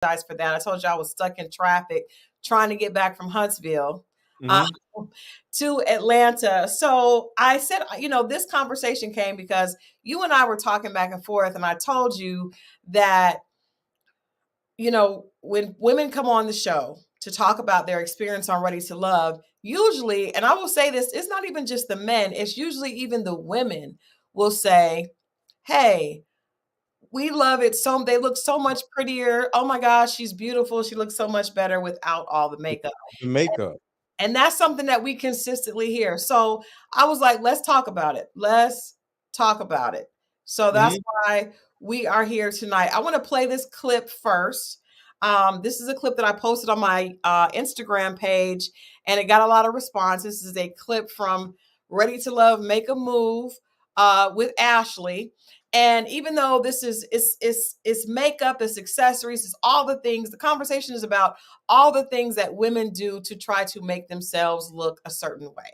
apologize for that. I told you I was stuck in traffic trying to get back from Huntsville to Atlanta. So I said, this conversation came because you and I were talking back and forth, and I told you that, when women come on the show to talk about their experience on Ready to Love, usually, and I will say this, it's not even just the men, it's usually even the women will say, hey, we love it. They look so much prettier. Oh my gosh, she's beautiful. She looks so much better without all the makeup. The makeup. And that's something that we consistently hear. So I was like, let's talk about it. Let's talk about it. So that's why we are here tonight. I want to play this clip first. This is a clip that I posted on my Instagram page, and it got a lot of response. This is a clip from Ready to Love, Make a Move with Ashley. And even though this is makeup, it's accessories, it's all the things, the conversation is about all the things that women do to try to make themselves look a certain way.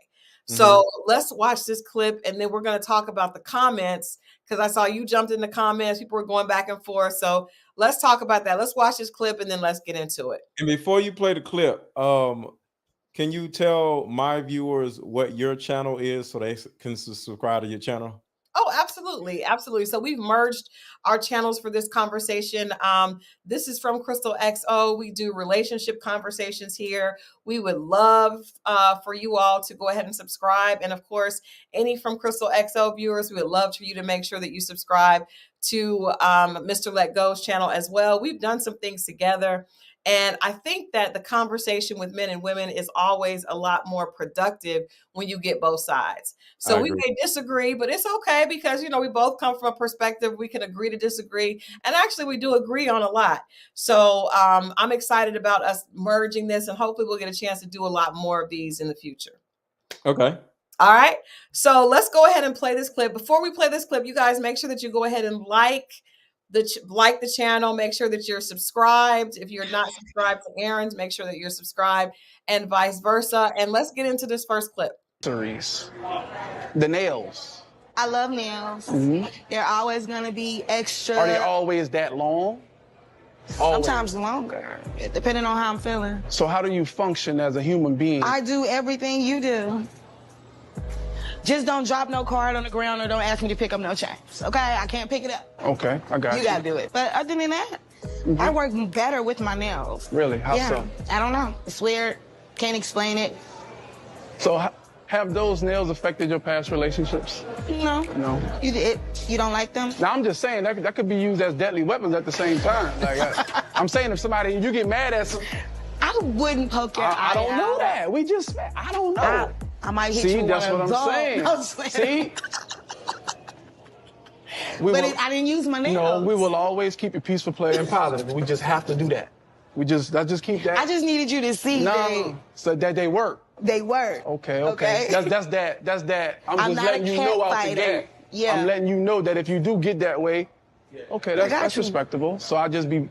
So let's watch this clip, and then we're going to talk about the comments, because I saw you jumped in the comments. People were going back and forth. So let's talk about that. Let's watch this clip, and then let's get into it. And before you play the clip, can you tell my viewers what your channel is so they can subscribe to your channel? Oh, absolutely. Absolutely. So we've merged our channels for this conversation. This is from Crystal XO. We do relationship conversations here. We would love for you all to go ahead and subscribe. And of course, any from Crystal XO viewers, we would love for you to make sure that you subscribe to MrLetGo's channel as well. We've done some things together. And I think that the conversation with men and women is always a lot more productive when you get both sides. So we may disagree, but it's okay, because, we both come from a perspective. We can agree to disagree. And actually, we do agree on a lot. So I'm excited about us merging this, and hopefully we'll get a chance to do a lot more of these in the future. Okay. All right. So let's go ahead and play this clip. Before we play this clip, you guys make sure that you go ahead and like the channel. Make sure that you're subscribed. If you're not subscribed to Aaron's, make sure that you're subscribed, and vice versa. And let's get into this first clip. The nails. I love nails. They're always going to be extra. Are they always that long? Sometimes longer, depending on how I'm feeling. So how do you function as a human being? I do everything you do. Just don't drop no card on the ground, or don't ask me to pick up no change. Okay? I can't pick it up. Okay, I got you. You gotta do it. But other than that, I work better with my nails. Really? How so? I don't know. It's weird. Can't explain it. So have those nails affected your past relationships? No. No. You don't like them? Now, I'm just saying that could be used as deadly weapons at the same time. Like, I'm saying if you get mad at some... I wouldn't poke your eye I don't know that. I don't know. I might hit you. See, that's what I'm saying. No, See? I didn't use my nails. No, we will always keep it peaceful, player, and positive. We just have to do that. Let's just keep that. I just needed you to see so that they work. They work. Okay. That's that. I'm just letting you know out the gate. Yeah. I'm letting you know that if you do get that way, okay, that's respectable. So I just be...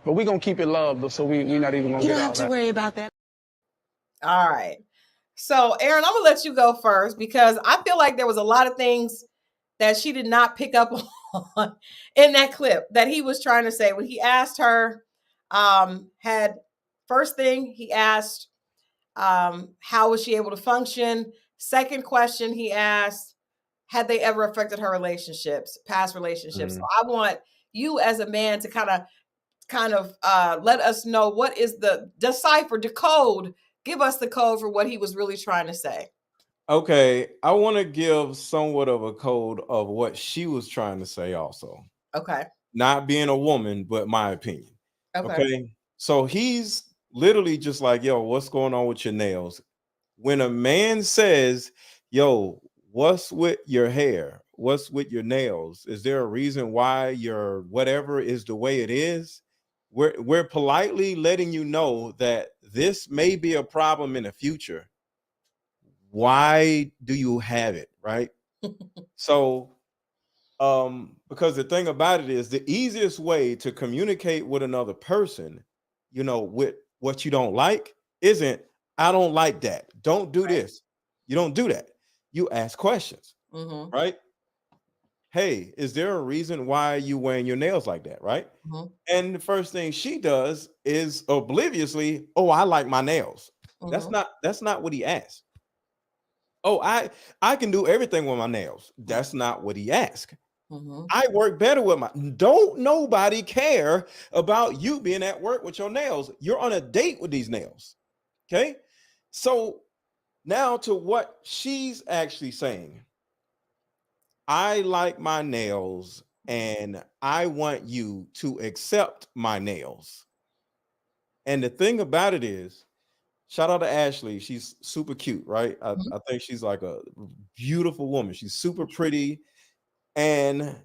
But we're going to keep it love, so we're not even going to get all that. You don't have to worry about that. All right. So, Aaron, I'm going to let you go first, because I feel like there was a lot of things that she did not pick up on in that clip that he was trying to say. When he asked her, first thing he asked, how was she able to function? Second question he asked, had they ever affected her relationships, past relationships? So I want you as a man to kind of let us know what is decode. Give us the code for what he was really trying to say. Okay, I want to give somewhat of a code of what she was trying to say also. Okay. Not being a woman, but my opinion. Okay. So he's literally just like, yo, what's going on with your nails? When a man says, yo, what's with your hair? What's with your nails? Is there a reason why your whatever is the way it is? We're politely letting you know that this may be a problem in the future. Why do you have it, right? So, because the thing about it is, the easiest way to communicate with another person, with what you don't like, isn't, I don't like that. Don't do this. You don't do that. You ask questions, right? hey, is there a reason why you wearing your nails like that, right? Mhm. And the first thing she does is obliviously, oh, I like my nails. That's Mhm. not what he asked. Oh, I can do everything with my nails. That's not what he asked. Mhm. I work better with my. Don't nobody care about you being at work with your nails. You're on a date with these nails. Okay. So now to what she's actually saying. I like my nails and I want you to accept my nails. And the thing about it is, shout out to Ashley. She's super cute, right? Mhm. I think she's like a beautiful woman. She's super pretty. And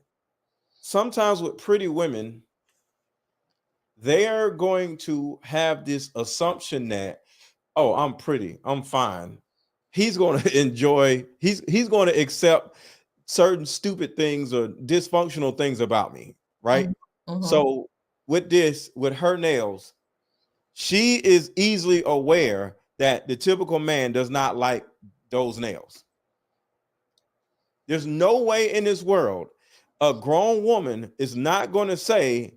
sometimes with pretty women, they're going to have this assumption that, oh, I'm pretty, I'm fine. He's going to enjoy, he's going to accept certain stupid things or dysfunctional things about me, right? Mhm. Mhm. So with this, with her nails, she is easily aware that the typical man does not like those nails. There's no way in this world a grown woman is not going to say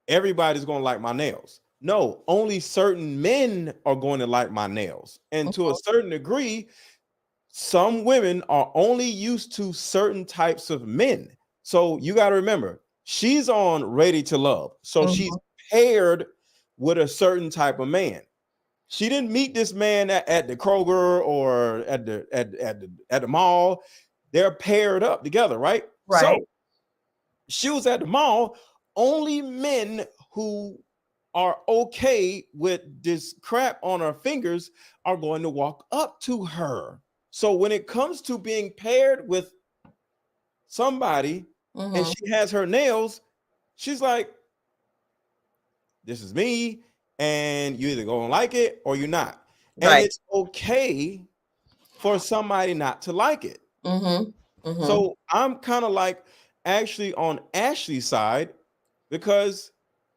everybody's going to like my nails. No, only certain men are going to like my nails. And to a certain degree, some women are only used to certain types of men. So you got to remember, she's on Ready to Love. So she's Mhm. paired with a certain type of man. She didn't meet this man at the Kroger or at the mall. They're paired up together, right? Right. So she was at the mall. Only men who are okay with this crap on her fingers are going to walk up to her. So when it comes to being paired with somebody and Mhm. she has her nails, she's like, this is me, and you either gonna like it or you're not. And Right. it's okay for somebody not to like it. Mhm. Mhm. So I'm kind of like actually on Ashley's side because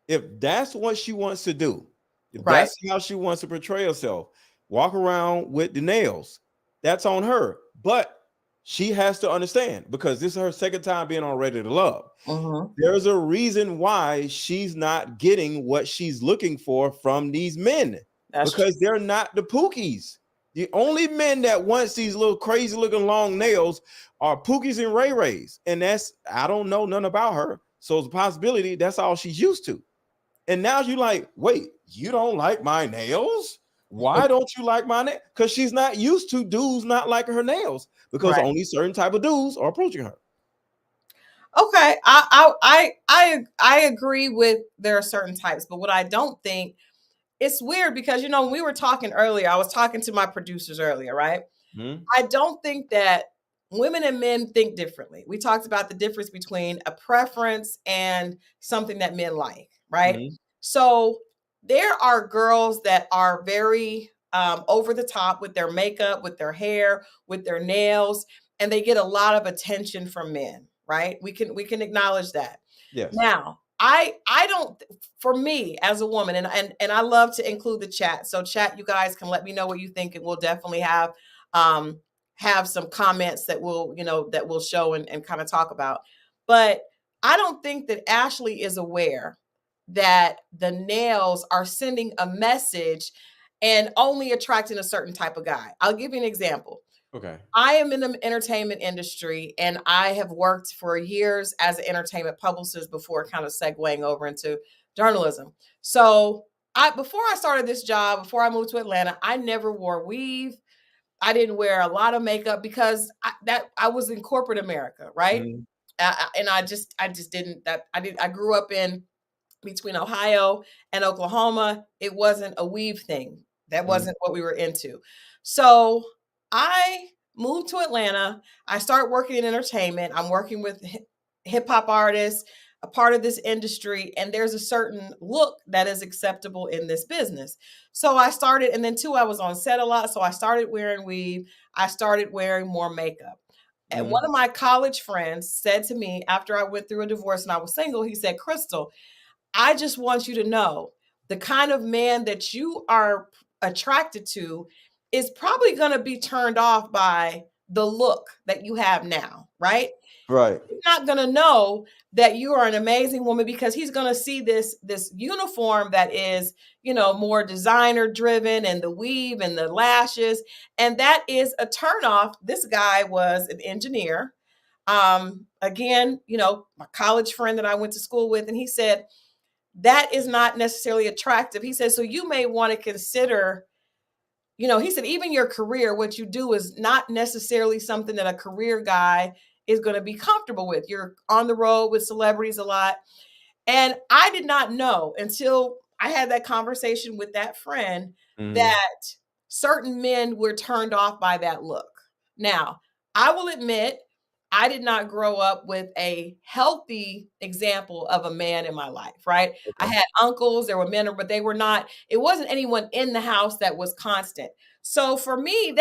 if that's what she wants to do, if Right. that's how she wants to portray herself, walk around with the nails, that's on her. But she has to understand because this is her second time being on Ready to Love. Mhm. There's a reason why she's not getting what she's looking for from these men That's true. because they're not the Pookies. The only men that wants these little crazy looking long nails are Pookies and Ray Rays. And that's, I don't know nothing about her. So it's a possibility that's all she's used to. And now you're like, wait, you don't like my nails? Why don't you like my nails? Because she's not used to dudes not liking her nails because Right. only certain type of dudes are approaching her. Okay. I agree with there are certain types, but what I don't think it's weird because when we were talking earlier, I was talking to my producers earlier, right? Hmm. I don't think that women and men think differently. We talked about the difference between a preference and something that men like, right? Hmm. So there are girls that are very over the top with their makeup, with their hair, with their nails, and they get a lot of attention from men, right? We can acknowledge that. Yes. Now, I don't for me as a woman, and I love to include the chat. So chat, you guys can let me know what you think, and we'll definitely um have some comments that we'll show and kind of talk about. But I don't think that Ashley is aware that the nails are sending a message and only attracting a certain type of guy. I'll give you an example. Okay. I am in the entertainment industry and I have worked for years as an entertainment publicist before kind of segueing over into journalism. So before I started this job, before I moved to Atlanta, I never wore weave. I didn't wear a lot of makeup because I was in corporate America, right? Mhm. And I just didn't that I did I grew up in between Ohio and Oklahoma. It wasn't a weave thing. That Mhm. wasn't what we were into. So I moved to Atlanta. I started working in entertainment. I'm working with hip hop artists, a part of this industry, and there's a certain look that is acceptable in this business. So I started, and then two, I was on set a lot. So I started wearing weave. I started wearing more makeup. And one Mhm. of my college friends said to me after I went through a divorce and I was single, he said, Crystal, I just want you to know the kind of man that you are attracted to is probably going to be turned off by the look that you have now, right? Right. He's not going to know that you are an amazing woman because he's going to see this uniform that is, more designer driven, and the weave and the lashes, and that is a turnoff. This guy was an engineer. Again, my college friend that I went to school with, and he said that is not necessarily attractive. He said, so you may want to consider, he said, even your career, what you do is not necessarily something that a career guy is going to be comfortable with. You're on the road with celebrities a lot. And I did not know until I had that conversation with that friend that certain men were turned off by that look. Now, I will admit, I did not grow up with a healthy example of a man in my life, right? Okay. I had uncles, there were men, but it wasn't anyone in the house that was constant. So for me,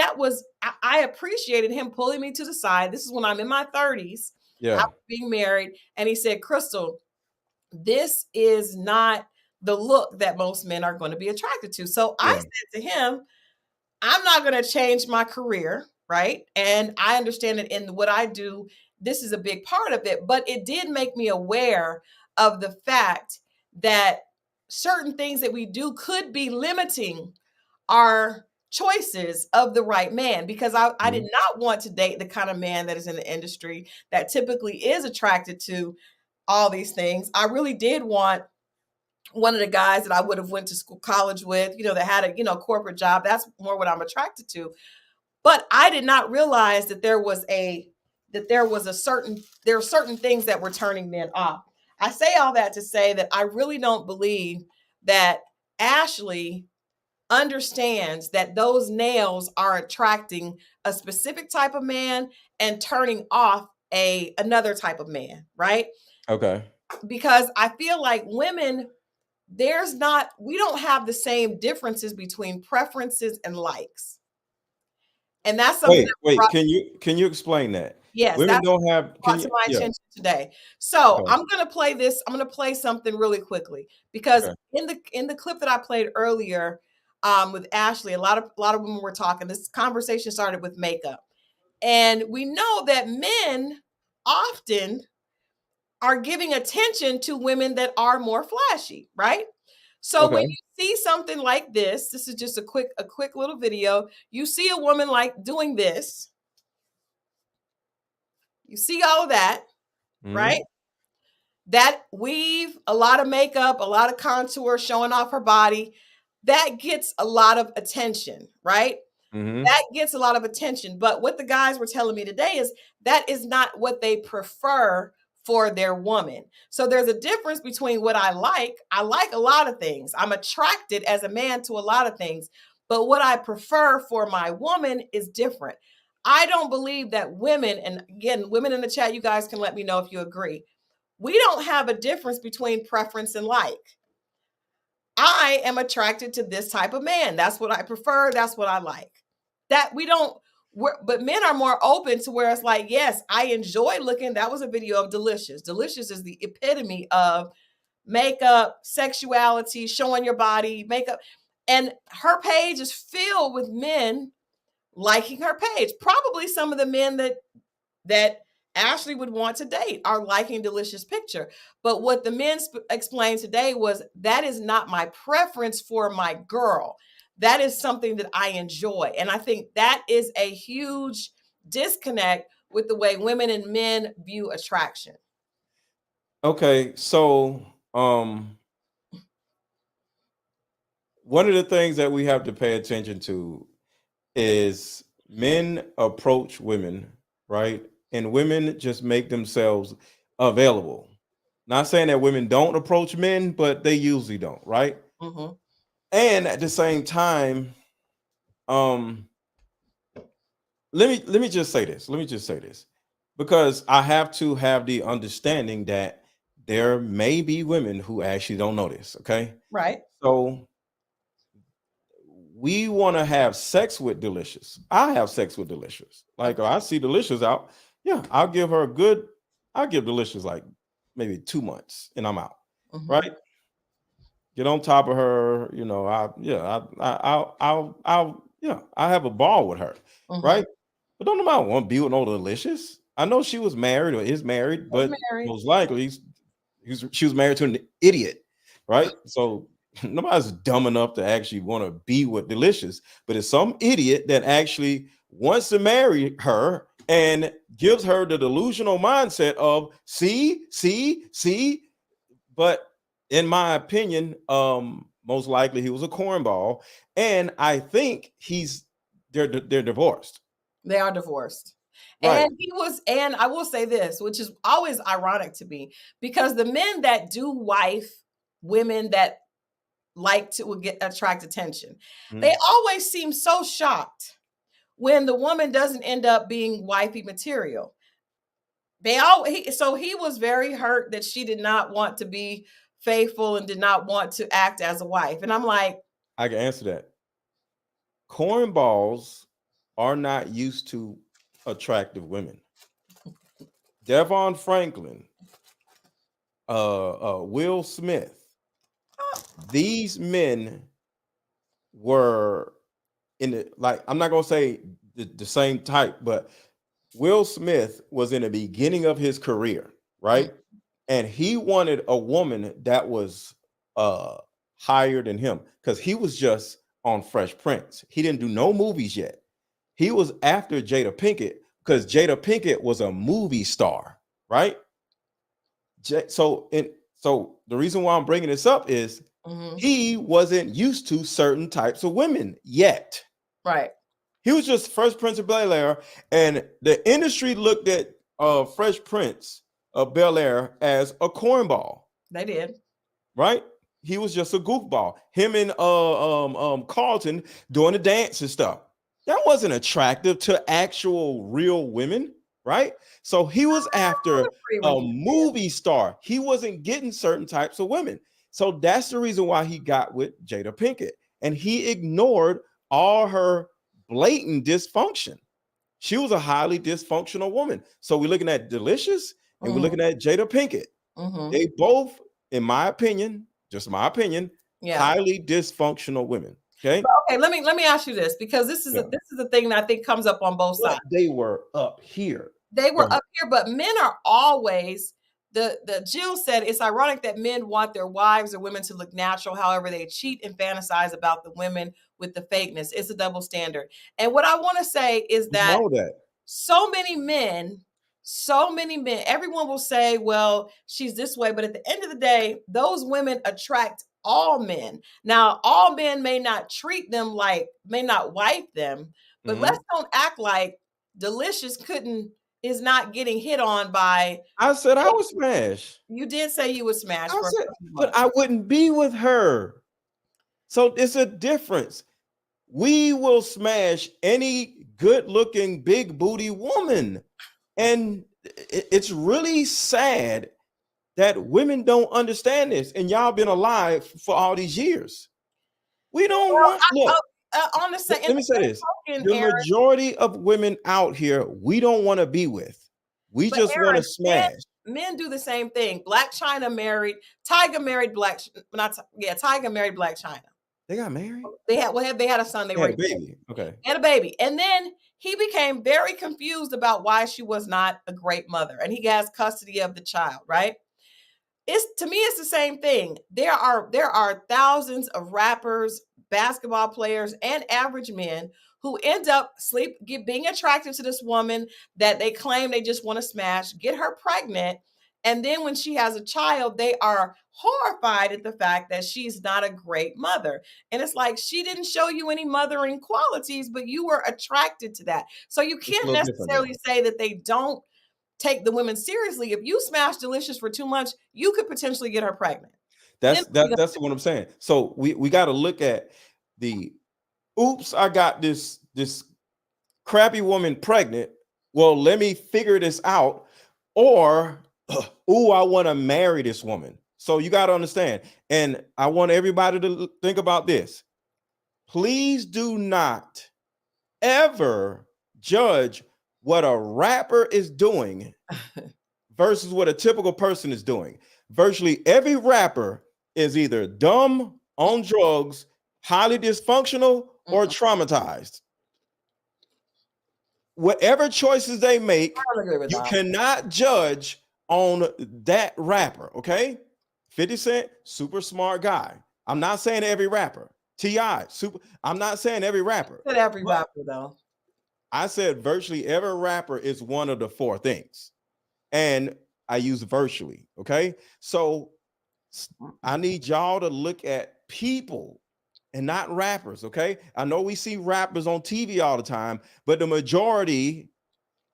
I appreciated him pulling me to the side. This is when I'm in my 30s. Yeah. I was being married. And he said, Crystal, this is not the look that most men are going to be attracted to. So I said to him, I'm not going to change my career, right? And I understand that in what I do, this is a big part of it, but it did make me aware of the fact that certain things that we do could be limiting our choices of the right man, because I did not want to date the kind of man that is in the industry that typically is attracted to all these things. I really did want one of the guys that I would have went to college with, that had a, corporate job. That's more what I'm attracted to. But I did not realize that there are certain things that were turning men off. I say all that to say that I really don't believe that Ashley understands that those nails are attracting a specific type of man and turning off another type of man, right? Okay. Because I feel like women, we don't have the same differences between preferences and likes. And that's something Wait, can you explain that? yes, Women that's don't have, brought to my attention today. So Okay. I'm gonna play this. I'm gonna play something really quickly because in the clip that I played earlier with Ashley, a lot of women were talking. This conversation started with makeup, and we know that men often are giving attention to women that are more flashy, right? So when you see something like this is just a quick little video. You see a woman like doing this. You see all of that, right? That weave, a lot of makeup, a lot of contour showing off her body, that gets a lot of attention, right? That gets a lot of attention. But what the guys were telling me today is that is not what they prefer for their woman. So there's a difference between what I like. I like a lot of things. I'm attracted as a man to a lot of things. But what I prefer for my woman is different. I don't believe that women, and again, women in the chat, you guys can let me know if you agree. We don't have a difference between preference and like. I am attracted to this type of man. That's what I prefer. That's what I like. That we don't, but men are more open to where it's like, yes, I enjoy looking. That was a video of Delicious. Delicious is the epitome of makeup, sexuality, showing your body, makeup. And her page is filled with men liking her page. Probably some of the men that Ashley would want to date are liking Delicious picture. But what the men explained today was that is not my preference for my girl. That is something that I enjoy. And I think that is a huge disconnect with the way women and men view attraction. Okay, so one of the things that we have to pay attention to is men approach women, right? And women just make themselves available. Not saying that women don't approach men, but they usually don't, right? And at the same time, let me just say this. Let me just say this, because I have to have the understanding that there may be women who actually don't know this. Okay, right? So we want to have sex with Delicious. I have sex with Delicious. Like, I see Delicious out. Yeah, I'll give Delicious like maybe 2 months and I'm out. Right? Get on top of her, I'll have a ball with her. Right? But don't nobody want to be with no Delicious. I know she was married or is married, but most likely she was married to an idiot, right? So nobody's dumb enough to actually want to be with Delicious, but it's some idiot that actually wants to marry her and gives her the delusional mindset of see. But in my opinion, most likely he was a cornball, and I think they're divorced. They are divorced. Right. And I will say this, which is always ironic to me, because the men that do wife women that like to attract attention, they always seem so shocked when the woman doesn't end up being wifey material. So he was very hurt that she did not want to be faithful and did not want to act as a wife. And I'm like, I can answer that. Cornballs are not used to attractive women. Devon Franklin, Will Smith, these men were in the, like, I'm not gonna say the same type, but Will Smith was in the beginning of his career, right? And he wanted a woman that was higher than him because he was just on Fresh Prince. He didn't do no movies yet. He was after Jada Pinkett because Jada Pinkett was a movie star, right? So the reason why I'm bringing this up is he wasn't used to certain types of women yet. Right. He was just Fresh Prince of Bel-Air, and the industry looked at Fresh Prince of Bel-Air as a cornball. They did. Right? He was just a goofball. Him and Carlton doing the dance and stuff. That wasn't attractive to actual real women, right? So he was after a movie star. He wasn't getting certain types of women. So that's the reason why he got with Jada Pinkett. And he ignored all her blatant dysfunction. She was a highly dysfunctional woman. So we're looking at Delicious and we're looking at Jada Pinkett. They both, in my opinion, just my opinion, highly dysfunctional women. Okay. But okay, let me ask you this, because this is the thing that I think comes up on both sides. They were up here. They were up here, but men are always the Jill said it's ironic that men want their wives or women to look natural. However, they cheat and fantasize about the women with the fakeness. It's a double standard. And what I want to say is that so many men, everyone will say, well, she's this way. But at the end of the day, those women attract all men. Now, all men may not treat them may not wife them, but let's don't act like Delicious is not getting hit on by. I said I would smash. You did say you would smash. But I wouldn't be with her. So it's a difference. We will smash any good-looking, big booty woman. And it's really sad that women don't understand this. And y'all been alive for all these years. We don't want. On the same, let me say this: the majority of women out here, we don't want to be with. We just want to smash. Men do the same thing. Black China married. Tiger married Black. Tiger married Black China. They got married. They had a son. They had a baby. Okay. And a baby, and then he became very confused about why she was not a great mother, and he has custody of the child. Right. To me, it's the same thing. There are thousands of rappers, basketball players, and average men who end up being attracted to this woman that they claim they just want to smash, get her pregnant, and then when she has a child, they are horrified at the fact that she's not a great mother. And it's like, she didn't show you any mothering qualities, but you were attracted to that. So you can't necessarily say that they don't take the women seriously. If you smash Delicious for 2 months, you could potentially get her pregnant. That's what I'm saying. So we got to look at the oops, I got this crappy woman pregnant. Well, let me figure this out. Or ooh, I want to marry this woman. So you got to understand. And I want everybody to think about this. Please do not ever judge what a rapper is doing versus what a typical person is doing. Virtually every rapper is either dumb, on drugs, highly dysfunctional, or traumatized. whatever choices they make, I don't agree with you that. cannot judge on that rapper. Okay, 50 Cent, super smart guy. I'm not saying every rapper. T.I. super. I'm not saying every rapper. Not every But rapper though. I said virtually every rapper is one of the four things, and I use virtually. Okay, so I need y'all to look at people and not rappers. Okay, I know we see rappers on TV all the time, but the majority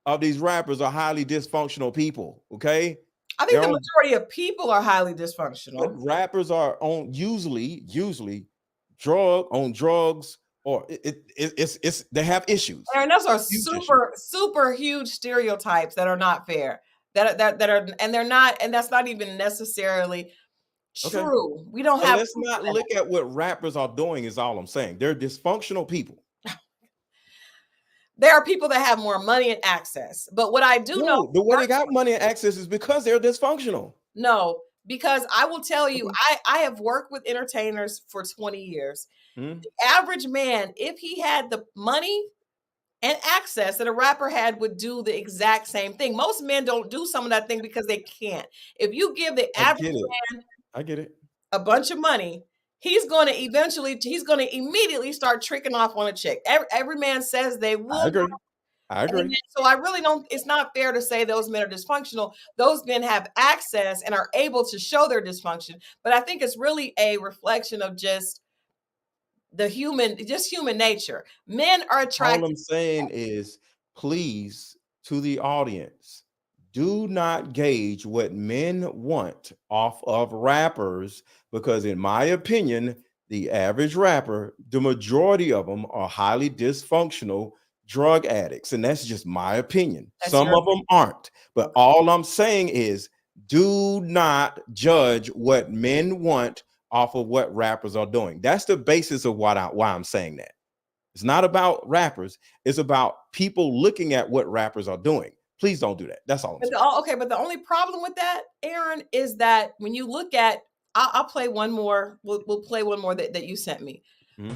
of these rappers are highly dysfunctional people. Okay, I think they're the on. majority of people are highly But dysfunctional. rappers are on usually on drugs, or it's they have issues. And those are Huge issues. super huge stereotypes that are not fair. That are, and they're not, and that's not even necessarily Okay. true. We don't So have let's not look at what rappers are doing, is all I'm saying. They're dysfunctional people. There are people that have more money and access. But what I do know, No, the way they got money and access is because they're dysfunctional. no, because I will tell you, Okay. I have worked with entertainers for 20 years. Hmm. The average man, if he had the money and access that a rapper had, would do the exact same thing. Most men don't do some of that thing because they can't. If you give the I average get it. man I get it. a bunch of money, he's going to immediately start tricking off on a chick. Every man says they I will. agree. I agree. So I really don't, it's not fair to say those men are dysfunctional. Those men have access and are able to show their dysfunction. But I think it's really a reflection of just human nature. Men are All attracted. I'm saying is, please, to the audience, do not gauge what men want off of rappers, because, in my opinion, the average rapper, the majority of them are highly dysfunctional drug addicts. And that's just my opinion. That's Some your of them aren't. But Okay. all I'm saying is, do not judge what men want off of what rappers are doing. That's the basis of why I'm saying that. It's not about rappers. It's about people looking at what rappers are doing. Please don't do that. That's all I'm saying. Okay, but the only problem with that, Aaron, is that when you look at, I'll play one more. We'll play one more that you sent me. Mhm.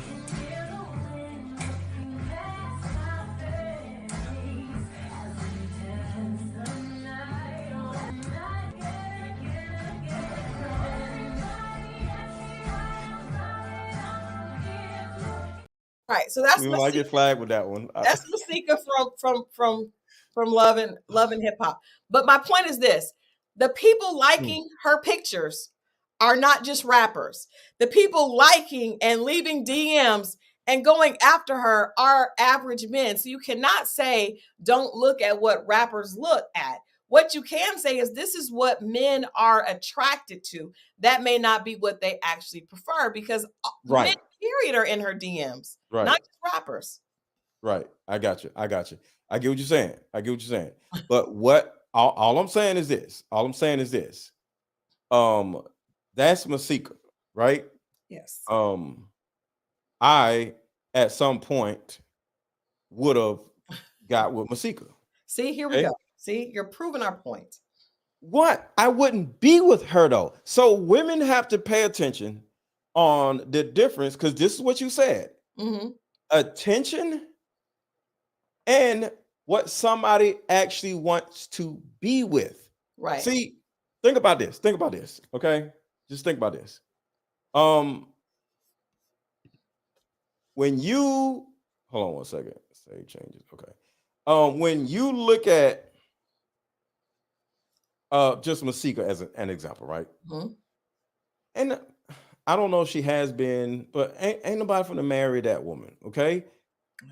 Right. So that's We might get flagged with that one. That's Masika from Love and Hip Hop. But my point is this: the people liking her pictures are not just rappers. The people liking and leaving DMs and going after her are average men. So you cannot say don't look at what rappers look at. What you can say is this is what men are attracted to. That may not be what they actually prefer, because men, Right. period, are in her DMs, Right. not just rappers. Right. I got you. I get what you're saying. But what all I'm saying is this. That's Masika, right? Yes. I at some point would have got with Masika. See, here we Okay. go. See, you're proving our point. What? I wouldn't be with her though. So women have to pay attention on the difference, because this is what you said. Mm-hmm. Attention and what somebody actually wants to be with. Right. See, think about this. Okay. Just think about this. When you hold on one second, save changes. Okay. When you look at just Masika as an example, right? Mm-hmm. And I don't know if she has been, but ain't nobody finna marry that woman, okay?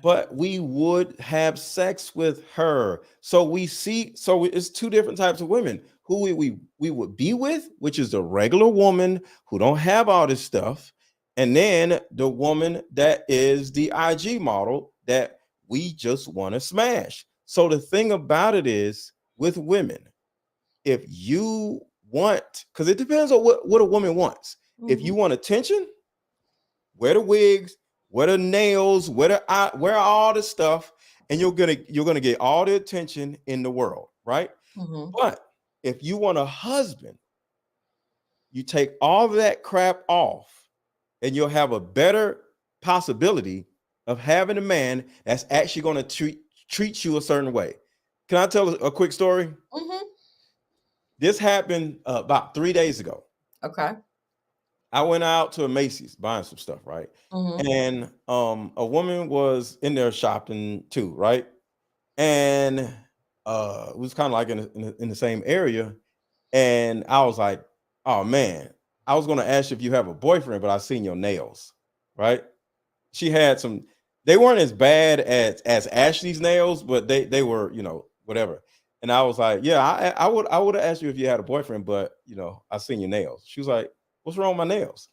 But we would have sex with her. So it's two different types of women who we would be with, which is the regular woman who don't have all this stuff, and then the woman that is the IG model that we just want to smash. So the thing about it is, with women, if you want, because it depends on what a woman wants. If you want attention, wear the wigs, wear the nails, wear all the stuff, and you're gonna get all the attention in the world, right? But if you want a husband, you take all of that crap off, and you'll have a better possibility of having a man that's actually going to treats you a certain way. Can I tell a quick story? Mm-hmm. This happened about 3 days ago. Okay. I went out to a Macy's buying some stuff, right? Mm-hmm. And a woman was in there shopping too, right? And it was kind of like in the same area. And I was like, oh man, I was gonna ask you if you have a boyfriend, but I seen your nails, right? She had some, they weren't as bad as Ashley's nails, but they were, whatever. And I was like, yeah, I would have asked you if you had a boyfriend, but I seen your nails. She was like, what's wrong with my nails?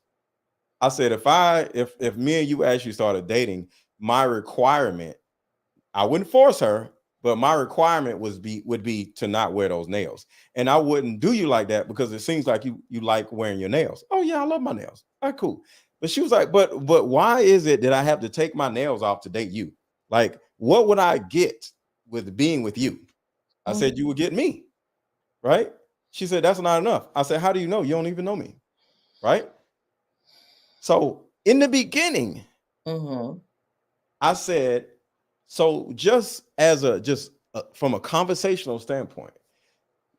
I said, if me and you actually started dating, my requirement, I wouldn't force her, but my requirement would be to not wear those nails. And I wouldn't do you like that because it seems like you like wearing your nails. Oh yeah, I love my nails. All right, cool. But she was like, but why is it that I have to take my nails off to date you? Like, what would I get with being with you? I said, you would get me, right? She said, that's not enough. I said, how do you know? You don't even know me, right? So in the beginning, I said, so just from a conversational standpoint,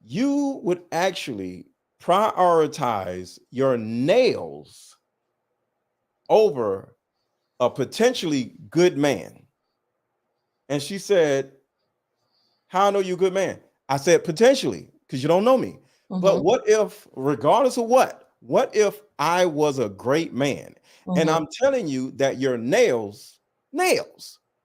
you would actually prioritize your nails over a potentially good man. And she said, how I know you're a good man? I said, potentially, because you don't know me. But what if, regardless of what if I was a great man and I'm telling you that your nails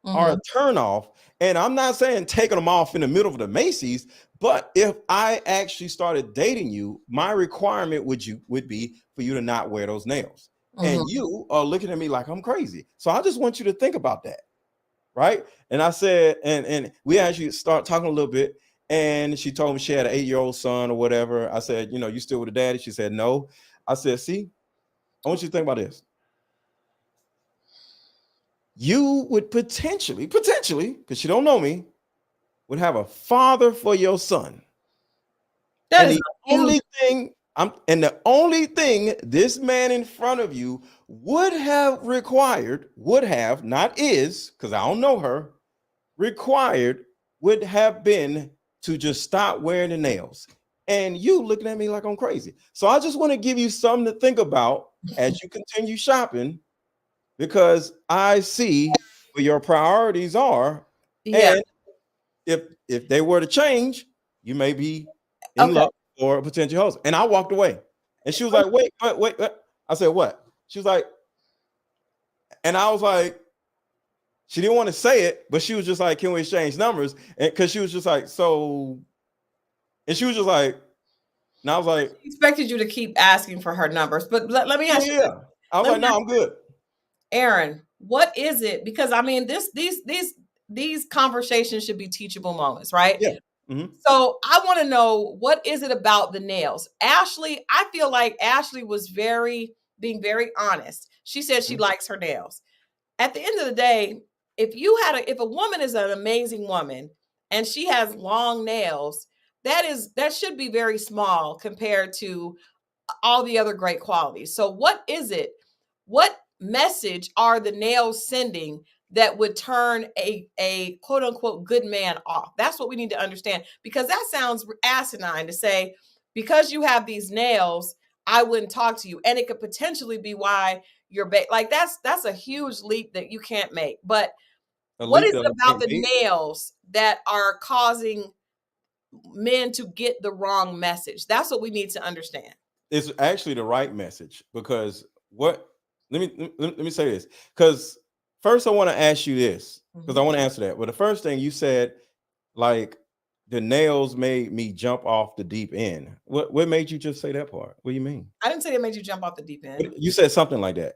are a turn off, and I'm not saying taking them off in the middle of the Macy's, but if I actually started dating you, my requirement would be for you to not wear those nails. And you are looking at me like I'm crazy. So I just want you to think about that. Right. And I said, and we actually start talking a little bit. And she told me she had an 8-year-old son or whatever. I said, you still with the daddy? She said, no. I said, see, I want you to think about this. You would potentially, because you don't know me, would have a father for your son. That and is the only thing this man in front of you would have, not is, because I don't know her, required would have been to just stop wearing the nails. And you looking at me like I'm crazy. So I just want to give you something to think about as you continue shopping, because I see where your priorities are. yeah. And if they were to change, you may be in Okay. luck for a potential host. And I walked away. And she was like, wait. I said, what? She was like, and I was like, she didn't want to say it, but she was just like, can we exchange numbers? And because she was just like, so, and she was just like, and I was like, She expected you to keep asking for her numbers, but let me ask you. yeah. I was like, no, I'm good. Aaron, what is it? Because I mean, these conversations should be teachable moments, right? Yeah. So I want to know, what is it about the nails? Ashley, I feel like Ashley was being very honest. She said she likes her nails. At the end of the day, if a woman is an amazing woman and she has long nails, that should be very small compared to all the other great qualities. So what is it? What message are the nails sending that would turn a quote unquote good man off? That's what we need to understand, because that sounds asinine to say, because you have these nails, I wouldn't talk to you. And it could potentially be why you're like, that's a huge leap that you can't make. But what is it about the nails that are causing men to get the wrong message? That's what we need to understand. It's actually the right message, because let me say this, because first I want to ask you this, because I want to answer that. But the first thing you said, like, the nails made me jump off the deep end. What made you just say that part? What do you mean? I didn't say it made you jump off the deep end. You said something like that.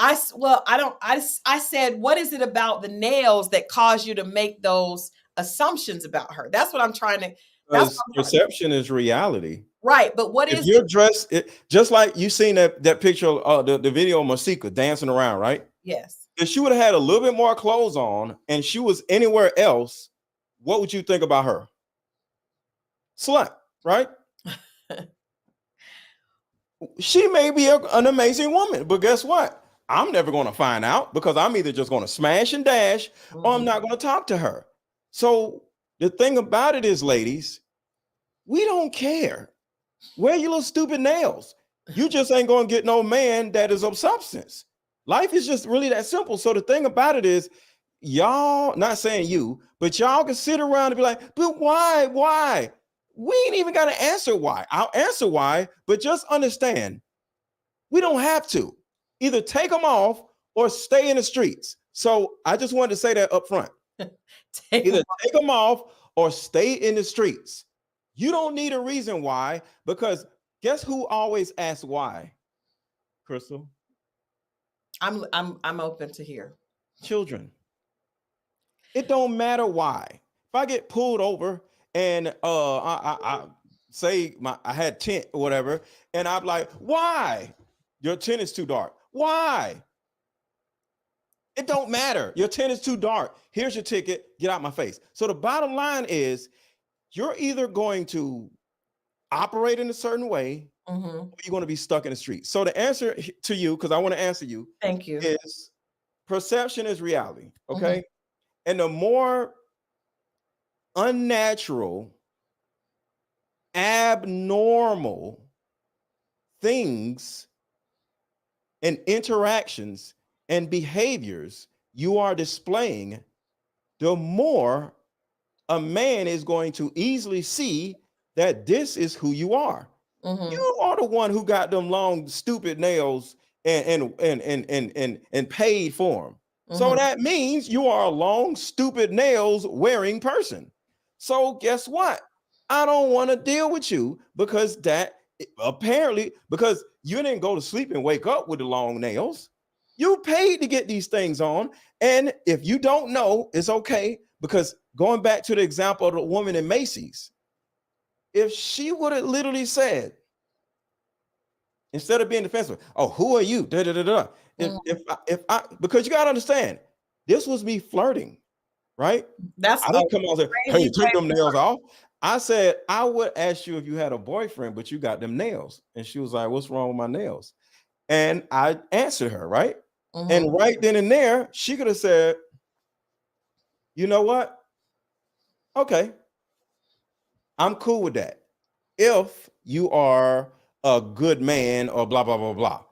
I said, what is it about the nails that caused you to make those assumptions about her? That's what I'm trying to. Because perception is reality. Right. But what if is you're dressed, just like you seen that picture of the video of Masika dancing around, right? Yes. If she would have had a little bit more clothes on and she was anywhere else, what would you think about her? Slut, right? She may be an amazing woman, but guess what? I'm never going to find out because I'm either just going to smash and dash or I'm not going to talk to her. So the thing about it is, ladies, we don't care. Wear your little stupid nails. You just ain't going to get no man that is of substance. Life is just really that simple. So the thing about it is, y'all, not saying you, but y'all can sit around and be like, but why? Why? We ain't even got to answer why. I'll answer why, but just understand, we don't have to. Either take them off or stay in the streets. So I just wanted to say that up front. Either take them off or stay in the streets. You don't need a reason why, because guess who always asks why? Crystal? I'm open to hear. Children. It don't matter why. If I get pulled over and I say I had tint or whatever, and I'm like, why? Your tint is too dark. Why? It don't matter. Your tint is too dark. Here's your ticket. Get out my face. So the bottom line is, you're either going to operate in a certain way, or you're going to be stuck in the street. So the answer to you, because I want to answer you, thank you, is perception is reality. Okay. And the more unnatural, abnormal things and interactions and behaviors you are displaying, the more a man is going to easily see that this is who you are. You are the one who got them long, stupid nails and paid for them. So that means you are a long, stupid nails wearing person. So guess what? I don't want to deal with you because that apparently, because you didn't go to sleep and wake up with the long nails. You paid to get these things on. And if you don't know, it's okay. Because going back to the example of the woman in Macy's, if she would have literally said, instead of being defensive, oh, who are you? Da, da, da, da. If I, because you got to understand, this was me flirting, right? I didn't come out and say, hey, take them nails off. I said, I would ask you if you had a boyfriend, but you got them nails. And she was like, what's wrong with my nails? And I answered her, right? And right then and there, she could have said, you know what? Okay, I'm cool with that. If you are a good man or blah, blah, blah, blah.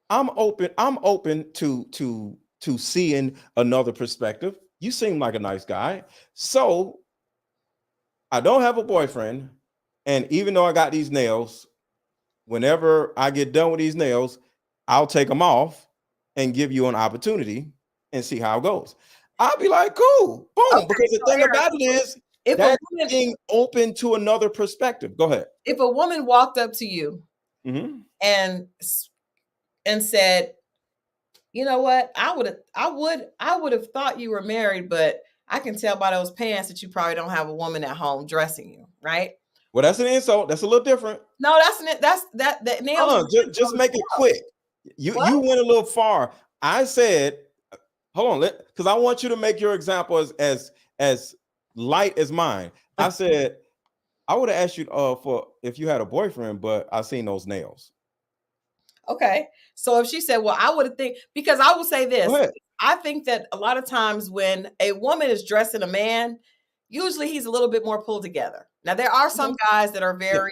I'm open to seeing another perspective. You seem like a nice guy. So I don't have a boyfriend. And even though I got these nails, whenever I get done with these nails, I'll take them off and give you an opportunity and see how it goes. I'll be like, cool, boom. Okay, because the thing about it is, if that's being open to another perspective. Go ahead. If a woman walked up to you and said, you know what, I would have thought you were married, but I can tell by those pants that you probably don't have a woman at home dressing you, right? Well, that's an insult. That's a little different. No, that nails. Just make it quick. You went a little far. I said, hold on, because I want you to make your example as light as mine. I said, I would have asked you for if you had a boyfriend, but I seen those nails. Okay. So if she said, well, I would have think, because I will say this, I think that a lot of times when a woman is dressing a man, usually he's a little bit more pulled together. Now, there are some guys that are very,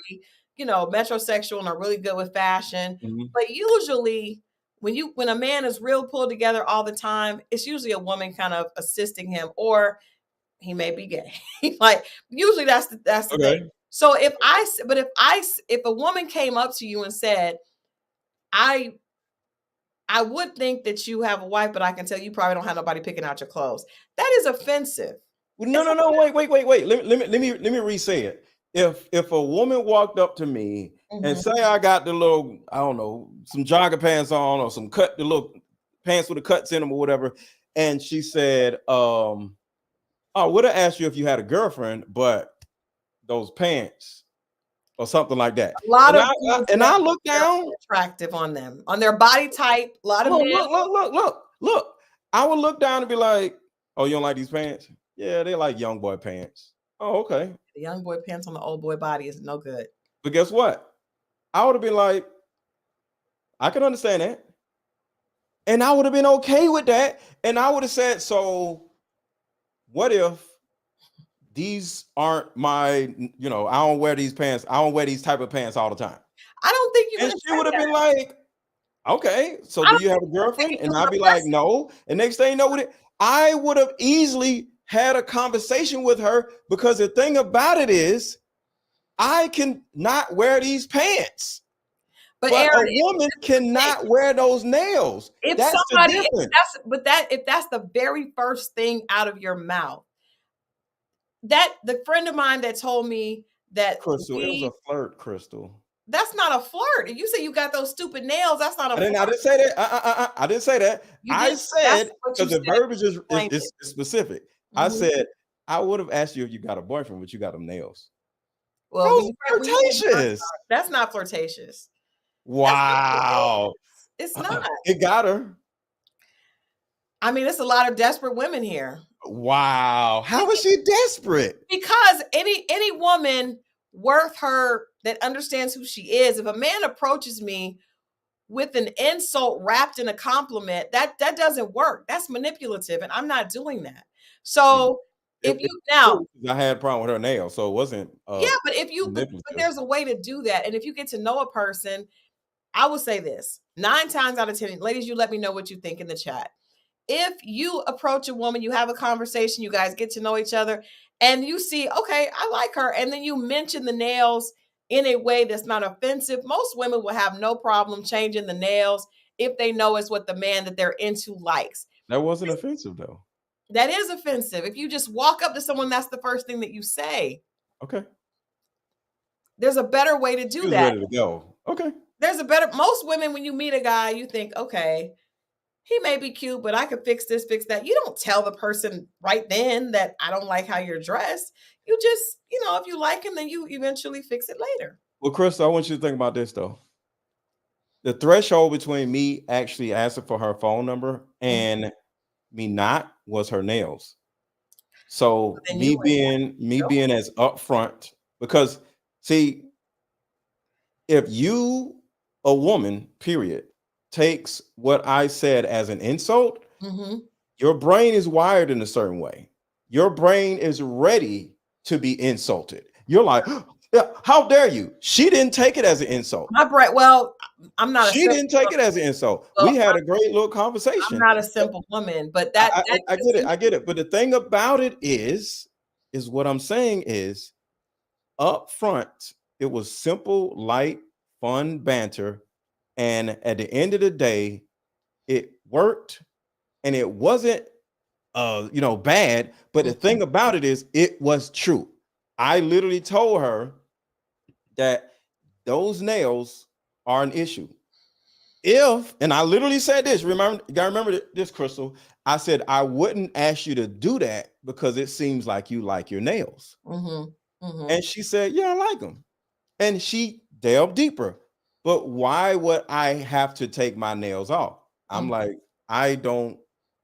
metrosexual and are really good with fashion, but usually when a man is real pulled together all the time, it's usually a woman kind of assisting him, or he may be gay. Like usually that's the thing. So if a woman came up to you and said, I would think that you have a wife, but I can tell you probably don't have nobody picking out your clothes. That is offensive. No. Wait. Let me re-say it. If a woman walked up to me and say I got the little, I don't know, some jogger pants on or the little pants with the cuts in them or whatever, and she said, I would have asked you if you had a girlfriend, but those pants or something like that. A lot I look down, attractive on them, on their body type. A lot of men. Look. I would look down and be like, "Oh, you don't like these pants? Yeah, they like young boy pants. Oh, okay. The young boy pants on the old boy body is no good. But guess what? I would have been like, I can understand that. And I would have been okay with that. And I would have said, so what if these aren't my, I don't wear these pants. I don't wear these type of pants all the time. I don't think you would And have she said would have that. been like, okay, so I do don't you have think a you would have girlfriend? taken And it I'd be like, aggressive. no. And next thing you know, I would have easily had a conversation with her, because the thing about it is, I can not wear these pants, But but Aaron, a woman cannot wear those nails. if That's the somebody, difference. if that's the very first thing out of your mouth, that the friend of mine that told me that Crystal, it was a flirt, Crystal. that's not a flirt. You say you got those stupid nails. That's not a flirt. I didn't say that. I didn't say that. You I did. That's said, what you because the said. verbiage Explain is it. specific. I Mhm. said, I would have asked you if you got a boyfriend, but you got them nails. Well, That was flirtatious. that's not flirtatious. Wow. It's not. It got her. I mean, it's a lot of desperate women here. Wow. How is she desperate? Because any woman worth her that understands who she is, if a man approaches me with an insult wrapped in a compliment, that doesn't work. That's manipulative, and I'm not doing that. So if you now, I had a problem with her nails, so it wasn't yeah, but if you but there's a way to do that, and if you get to know a person, I will say this: 9 times out of 10, ladies, you let me know what you think in the chat. If you approach a woman, you have a conversation, you guys get to know each other, and you see, okay, I like her, and then you mention the nails in a way that's not offensive, most women will have no problem changing the nails if they know it's what the man that they're into likes. That wasn't offensive, though. That is offensive. If you just walk up to someone, that's the first thing that you say. Okay. There's a better way to do She was that. ready to go. Okay. Most women, when you meet a guy, you think, okay, he may be cute, but I could fix this, fix that. You don't tell the person right then that I don't like how you're dressed. You just, if you like him, then you eventually fix it later. Well, Crystal, I want you to think about this, though. The threshold between me actually asking for her phone number and me not was her nails. So me being as upfront, because see, if you, a woman, period, takes what I said as an insult, your brain is wired in a certain way. Your brain is ready to be insulted. You're like, yeah, how dare you? She didn't take it as an insult. My brain, well, I'm not. She didn't take it as an insult. Well, we had a great little conversation. I'm not a simple woman, but I get it. I get it. But the thing about it is what I'm saying is, up front, it was simple, light, fun banter. And at the end of the day, it worked, and it wasn't bad. But the thing about it is, it was true. I literally told her that those nails are an issue. And I literally said this, you gotta remember this, Crystal. I said, I wouldn't ask you to do that because it seems like you like your nails. And she said, yeah, I like them. And she delved deeper. But why would I have to take my nails off? I'm like, I don't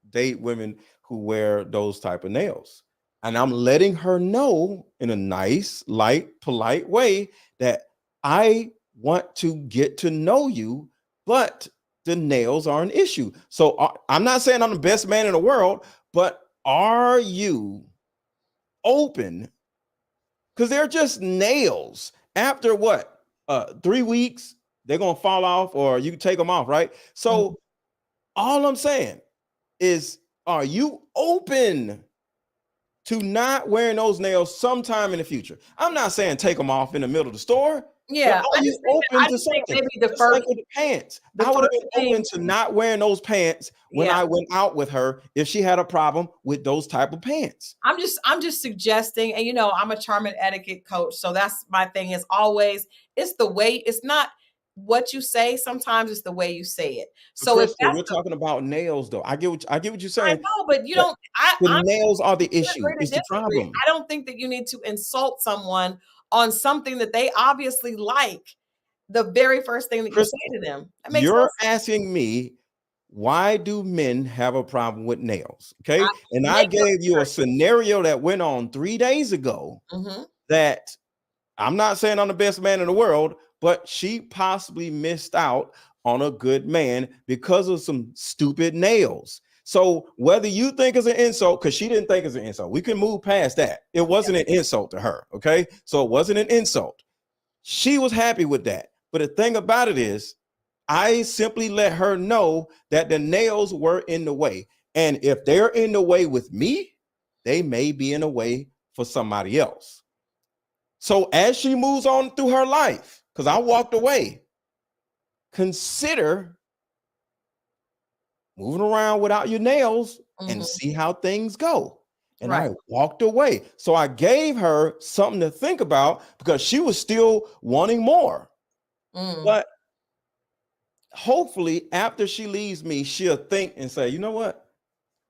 date women who wear those type of nails. And I'm letting her know in a nice, light, polite way that I want to get to know you, but the nails are an issue. So I'm not saying I'm the best man in the world, but are you open? Because they're just nails. After what? 3 weeks, they're going to fall off, or you can take them off, right? So all I'm saying is, are you open to not wearing those nails sometime in the future? I'm not saying take them off in the middle of the store. Yeah, are you open to something? maybe the Just first like with the pants. I would have been open to not wearing those pants when I went out with her if she had a problem with those type of pants. I'm just suggesting, and I'm a charm and etiquette coach, so that's my thing. Is always, it's the way. It's not what you say. Sometimes it's the way you say it. So Crystal, we're talking about nails, though. I get what you're saying. I know, but you don't. The nails are the issue. It's the problem. I don't think that you need to insult someone on something that they obviously like. The very first thing that you say to them. You're asking me, why do men have a problem with nails? Okay. And I gave you a scenario that went on 3 days ago that I'm not saying I'm the best man in the world, but she possibly missed out on a good man because of some stupid nails. So whether you think it's an insult, because she didn't think it's an insult, we can move past that. It wasn't an insult to her. Okay. So it wasn't an insult. She was happy with that. But the thing about it is, I simply let her know that the nails were in the way. And if they're in the way with me, they may be in the way for somebody else. So as she moves on through her life, because I walked away, consider moving around without your nails and see how things go. And I walked away. So I gave her something to think about because she was still wanting more. But hopefully after she leaves me, she'll think and say, you know what?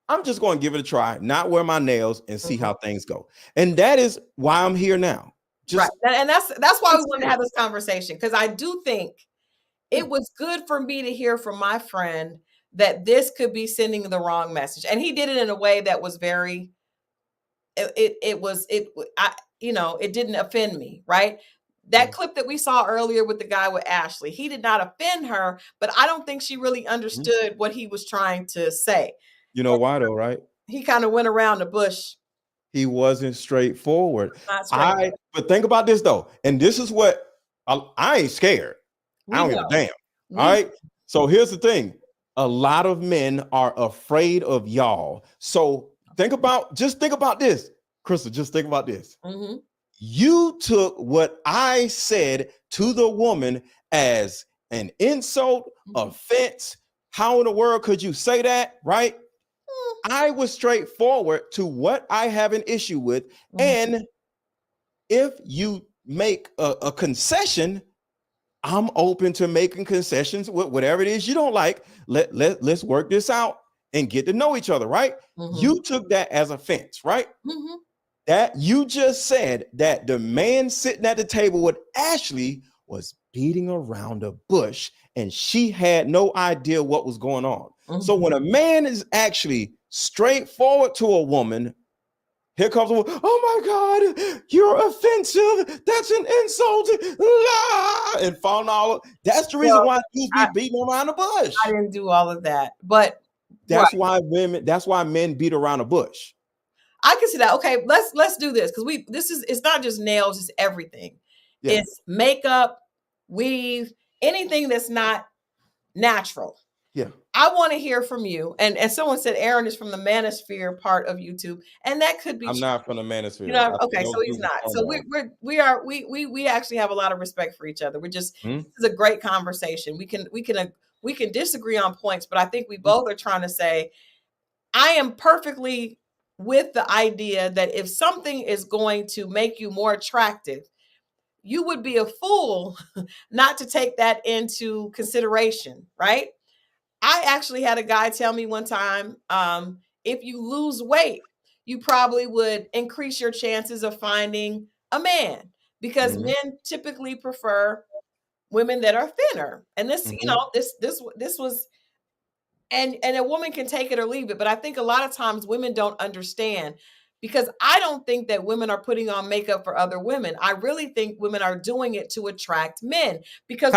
I'm just going to give it a try, not wear my nails and see how things go. And that is why I'm here now. Right. And that's why we wanted to have this conversation, because I do think it was good for me to hear from my friend that this could be sending the wrong message. And he did it in a way that was very, it didn't offend me, right? That clip that we saw earlier with the guy with Ashley, he did not offend her, but I don't think she really understood what he was trying to say. You know why though, right? He kind of went around the bush. He wasn't straightforward. But think about this though, and this is what I ain't scared. I don't give a damn. All right. So here's the thing: a lot of men are afraid of y'all. So think about this, Crystal. Just think about this. You took what I said to the woman as an insult, offense. How in the world could you say that, right? I was straightforward to what I have an issue with. And if you make a concession, I'm open to making concessions with whatever it is you don't like. Let's work this out and get to know each other, right? You took that as offense, right? That you just said that the man sitting at the table with Ashley was beating around the bush and she had no idea what was going on. So when a man is actually straightforward to a woman, here comes a woman, oh my God, you're offensive. That's an insult. And falling all. That's the reason why he's beating around the bush. I didn't do all of that, but that's why men beat around the bush. I can see that. Okay, let's do this, because it's not just nails, it's everything. It's makeup, weave, anything that's not natural. I want to hear from you. And someone said Aaron is from the manosphere part of YouTube, and that could be. I'm not from the manosphere. You know, okay, so he's not. So we actually have a lot of respect for each other. This is a great conversation. We can disagree on points, but I think we both are trying to say, I am perfectly with the idea that if something is going to make you more attractive, you would be a fool not to take that into consideration, right? I actually had a guy tell me one time, if you lose weight, you probably would increase your chances of finding a man, because men typically prefer women that are thinner. And this, this was, and a woman can take it or leave it. But I think a lot of times women don't understand, because I don't think that women are putting on makeup for other women. I really think women are doing it to attract men. Because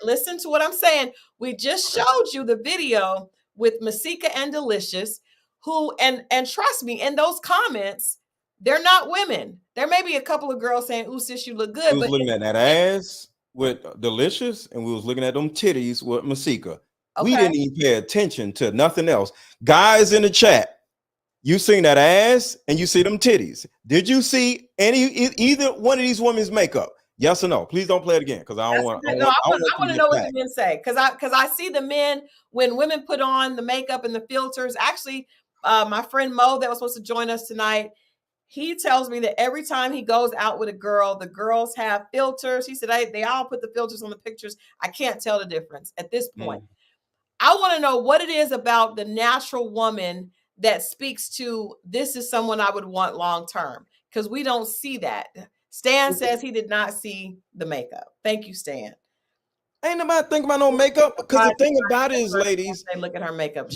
listen to what I'm saying. We just showed you the video with Masika and Delicious, who, and trust me, in those comments, they're not women. There may be a couple of girls saying, "Ooh, sis, you look good." We was looking at that ass with Delicious, and we was looking at them titties with Masika. We didn't even pay attention to nothing else. Guys in the chat, you seen that ass and you see them titties. Did you see either one of these women's makeup? Yes or no? Please don't play it again, because I want to know what the men say. Because I see the men, when women put on the makeup and the filters. Actually, my friend Mo, that was supposed to join us tonight, he tells me that every time he goes out with a girl, the girls have filters. He said they all put the filters on the pictures. I can't tell the difference at this point. I want to know what it is about the natural woman that speaks to, this is someone I would want long term, because we don't see that. Stan says he did not see the makeup. Thank you, Stan. Ain't nobody think about no makeup, because the thing about it is, ladies, they look at her makeup.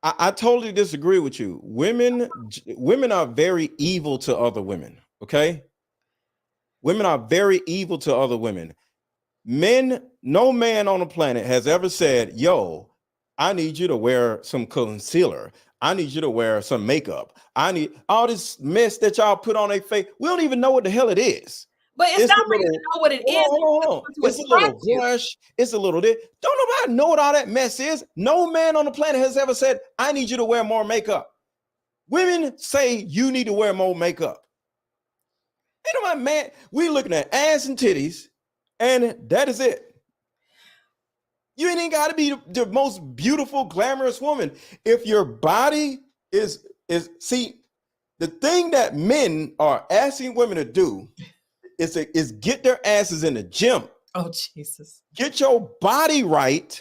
I totally disagree with you. Women are very evil to other women. Okay, women are very evil to other women. no man on the planet has ever said, yo, I need you to wear some concealer. I need you to wear some makeup. I need all this mess that y'all put on their face. We don't even know what the hell it is. But it's not for you to know what it is. Hold on. It's a little blush. It's a little this. Don't nobody know what all that mess is. No man on the planet has ever said, I need you to wear more makeup. Women say you need to wear more makeup. Ain't nobody, man, we looking at ass and titties, and that is it. You ain't got to be the most beautiful, glamorous woman. If your body is see, the thing that men are asking women to do is get their asses in the gym. Oh, Jesus. Get your body right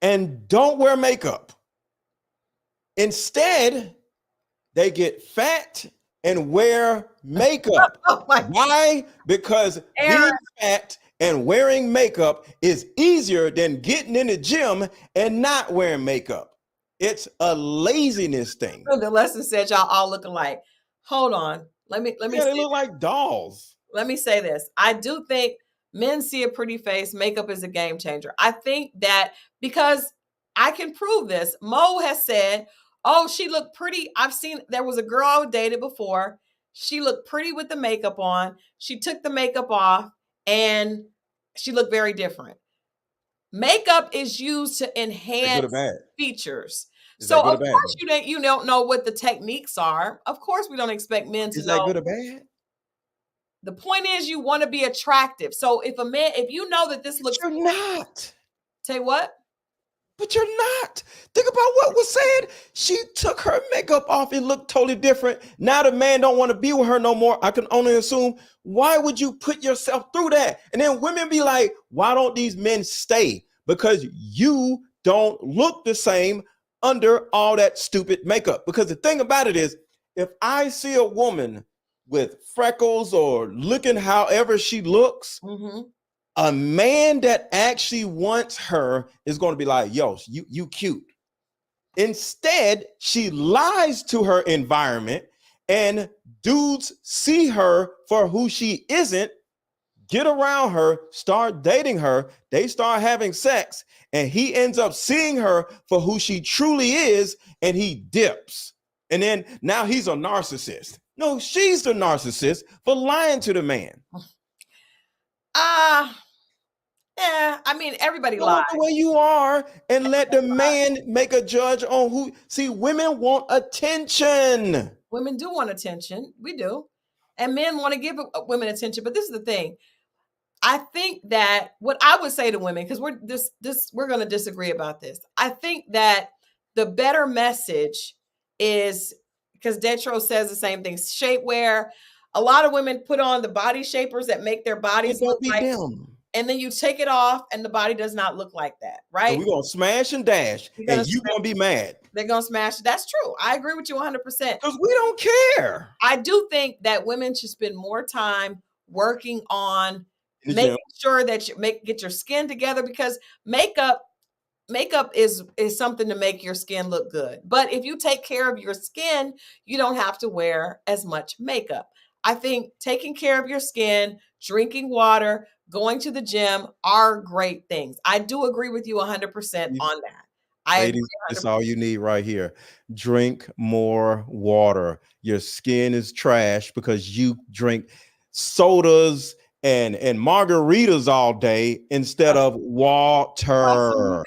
and don't wear makeup. Instead, they get fat and wear makeup. Why? Because being fat and wearing makeup is easier than getting in the gym and not wearing makeup. It's a laziness thing. The lesson said y'all all look alike. Hold on. Let me they look like dolls. Let me say this. I do think men see a pretty face. Makeup is a game changer. I think that because I can prove this. Mo has said, oh, she looked pretty. There was a girl I dated before. She looked pretty with the makeup on. She took the makeup off and she looked very different. Makeup is used to enhance features. So of course you don't know what the techniques are. Of course we don't expect men to know. Is that good or bad? The point is you want to be attractive. So if you know that this looks, you're not. Say what? But you're not. Think about what was said. She took her makeup off. It looked totally different. Now the man don't want to be with her no more. I can only assume. Why would you put yourself through that? And then women be like, why don't these men stay? Because you don't look the same under all that stupid makeup. Because the thing about it is, if I see a woman with freckles or looking however she looks, a man that actually wants her is going to be like, yo, you cute. Instead, she lies to her environment and dudes see her for who she isn't, get around her, start dating her, they start having sex, and he ends up seeing her for who she truly is, and he dips. And then now he's a narcissist. No, she's the narcissist for lying to the man. Yeah, I mean, everybody lies. The way you are, and let the man make a judge on who. See, women want attention. Women do want attention. We do. And men want to give women attention. But this is the thing. I think that what I would say to women, because we're going to disagree about this. I think that the better message is, because Detro says the same thing, shapewear. A lot of women put on the body shapers that make their bodies look like them. And then you take it off and the body does not look like that, right? So we're going to smash and dash and you're going to be mad. They're going to smash. That's true. I agree with you 100%. Because we don't care. I do think that women should spend more time working on making sure that you get your skin together, because makeup is something to make your skin look good. But if you take care of your skin, you don't have to wear as much makeup. I think taking care of your skin, drinking water, going to the gym are great things. I do agree with you 100% on that. Ladies, that's all you need right here. Drink more water. Your skin is trash because you drink sodas and margaritas all day instead of water.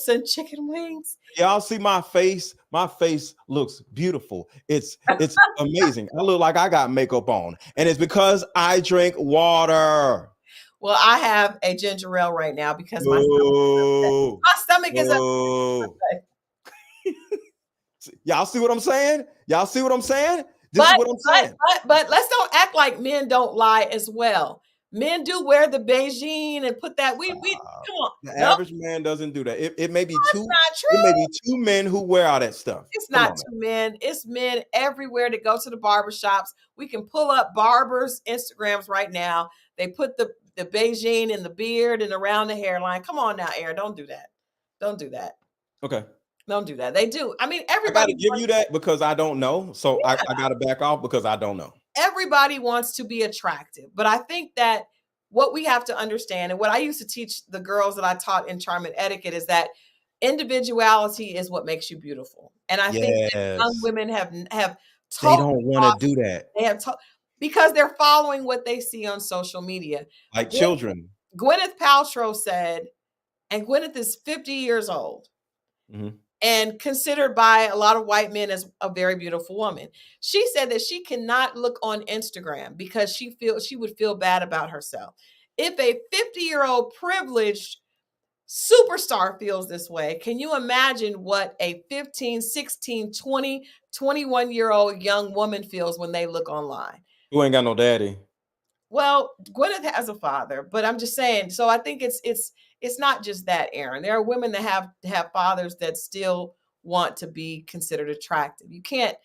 And chicken wings. Y'all see my face? My face looks beautiful. It's amazing. I look like I got makeup on, and it's because I drink water. Well, I have a ginger ale right now because my stomach is upset. Y'all see what I'm saying? Y'all see what I'm saying? This is what I'm saying. But let's don't act like men don't lie as well. Men do wear the Beijing and put that. We come on. The average man doesn't do that. It may be two. Not true. It may be two men who wear all that stuff. It's not two men. It's men everywhere that go to the barber shops. We can pull up barbers' Instagrams right now. They put the Beijing in the beard and around the hairline. Come on now, Aaron. Don't do that. Don't do that. Okay. Don't do that. They do. I mean, everybody. I gotta give you that because I don't know. So I got to back off because I don't know. Everybody wants to be attractive, but I think that what we have to understand, and what I used to teach the girls that I taught in charm and etiquette, is that individuality is what makes you beautiful. And I think that young Yes. women have They totally don't want to lost, do that. they have because they're following what they see on social media. Like children. Gwyneth Paltrow said, and Gwyneth is 50 years old. Mhm. And considered by a lot of white men as a very beautiful woman. She said that she cannot look on Instagram because she would feel bad about herself. If a 50-year-old privileged superstar feels this way, can you imagine what a 15, 16, 20, 21-year-old young woman feels when they look online? Who ain't got no daddy? Well, Gwyneth has a father, but I'm just saying. So I think it's not just that, Aaron. There are women that have fathers that still want to be considered attractive. You can't.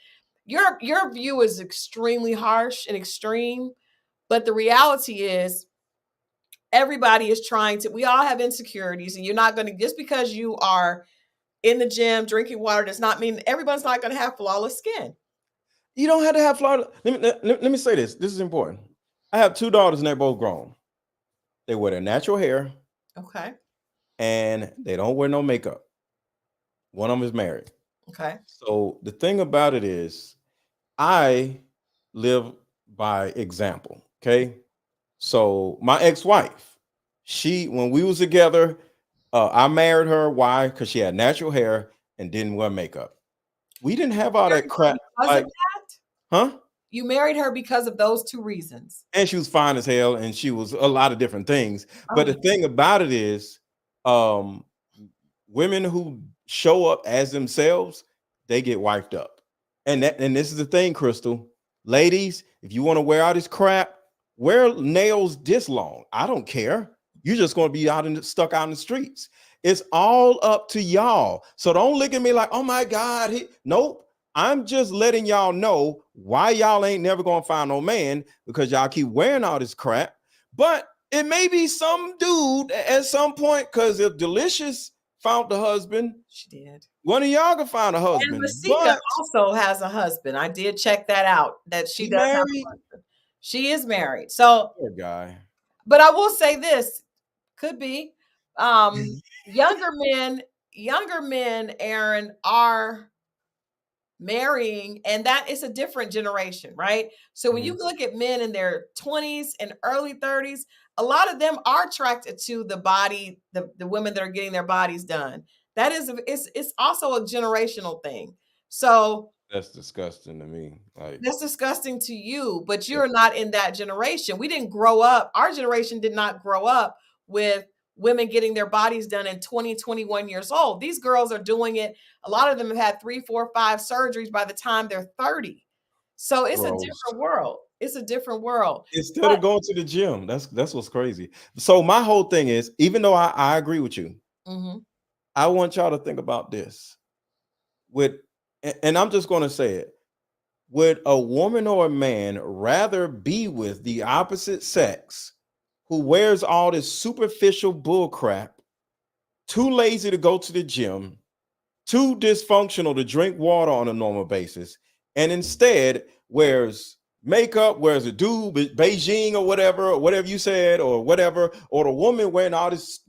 Your view is extremely harsh and extreme, but the reality is everybody is trying to. We all have insecurities, and you're not going to, just because you are in the gym drinking water does not mean everyone's not going to have flawless skin. You don't have to have flawless. Let me say this. This is important. I have 2 daughters and they're both grown. They wear their natural hair Okay. and they don't wear no makeup. One of them is married. Okay. So the thing about it is, I live by example. Okay. So my ex-wife, when we was together, I married her. Why? Because she had natural hair and didn't wear makeup. We didn't have all that crap. Because Like, of that? huh? You married her because of those 2 reasons. And she was fine as hell, and she was a lot of different things. But the thing about it is, um, women who show up as themselves, they get wiped up. And this is the thing, Crystal. Ladies, if you want to wear all this crap, wear nails this long. I don't care. You're just going to be stuck out in the streets. It's all up to y'all. So don't look at me like, oh my God. Nope. I'm just letting y'all know why y'all ain't never gonna find no man, because y'all keep wearing all this crap. But it may be some dude at some point, because if Delicious found the husband, she did. One of y'all can find a husband. And Masika also has a husband. I did check that out. That she does have a husband. She is married. So poor guy. But I will say this, could be younger men, Aaron, are marrying, and that is a different generation, right? So when you look at men in their 20s and early 30s, a lot of them are attracted to the body, the women that are getting their bodies done. That is, it's also a generational thing. So that's disgusting to me. Like, that's disgusting to you, but you're not in that generation. We didn't grow up. Our generation did not grow up with women getting their bodies done in 20, 21 years old. These girls are doing it. A lot of them have had 3, 4, 5 surgeries by the time they're 30. So it's a different world. It's a different world. Instead of going to the gym, that's what's crazy. So my whole thing is, even though I agree with you, I want y'all to think about this. And I'm just going to say it. Would a woman or a man rather be with the opposite sex who wears all this superficial bull crap, too lazy to go to the gym, too dysfunctional to drink water on a normal basis, and instead wears makeup, wears a dude, Beijing or whatever you said, or whatever, or the woman wearing all this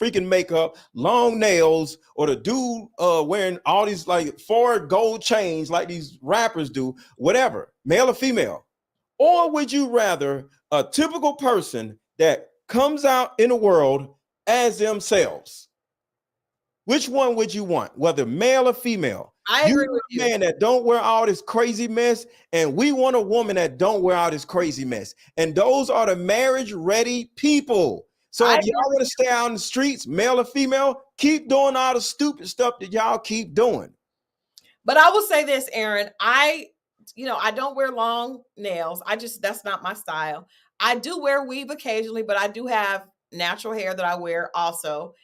freaking makeup, long nails, or the dude wearing all these like 4 gold chains like these rappers do, whatever, male or female? Or would you rather a typical person that comes out in the world as themselves? Which one would you want, whether male or female? I agree with you. Man that don't wear all this crazy mess, and we want a woman that don't wear all this crazy mess. And those are the marriage-ready people. So if y'all want to stay out in the streets, male or female, keep doing all the stupid stuff that y'all keep doing. But I will say this, Aaron, I don't wear long nails. That's not my style. I do wear weave occasionally, but I do have natural hair that I wear also.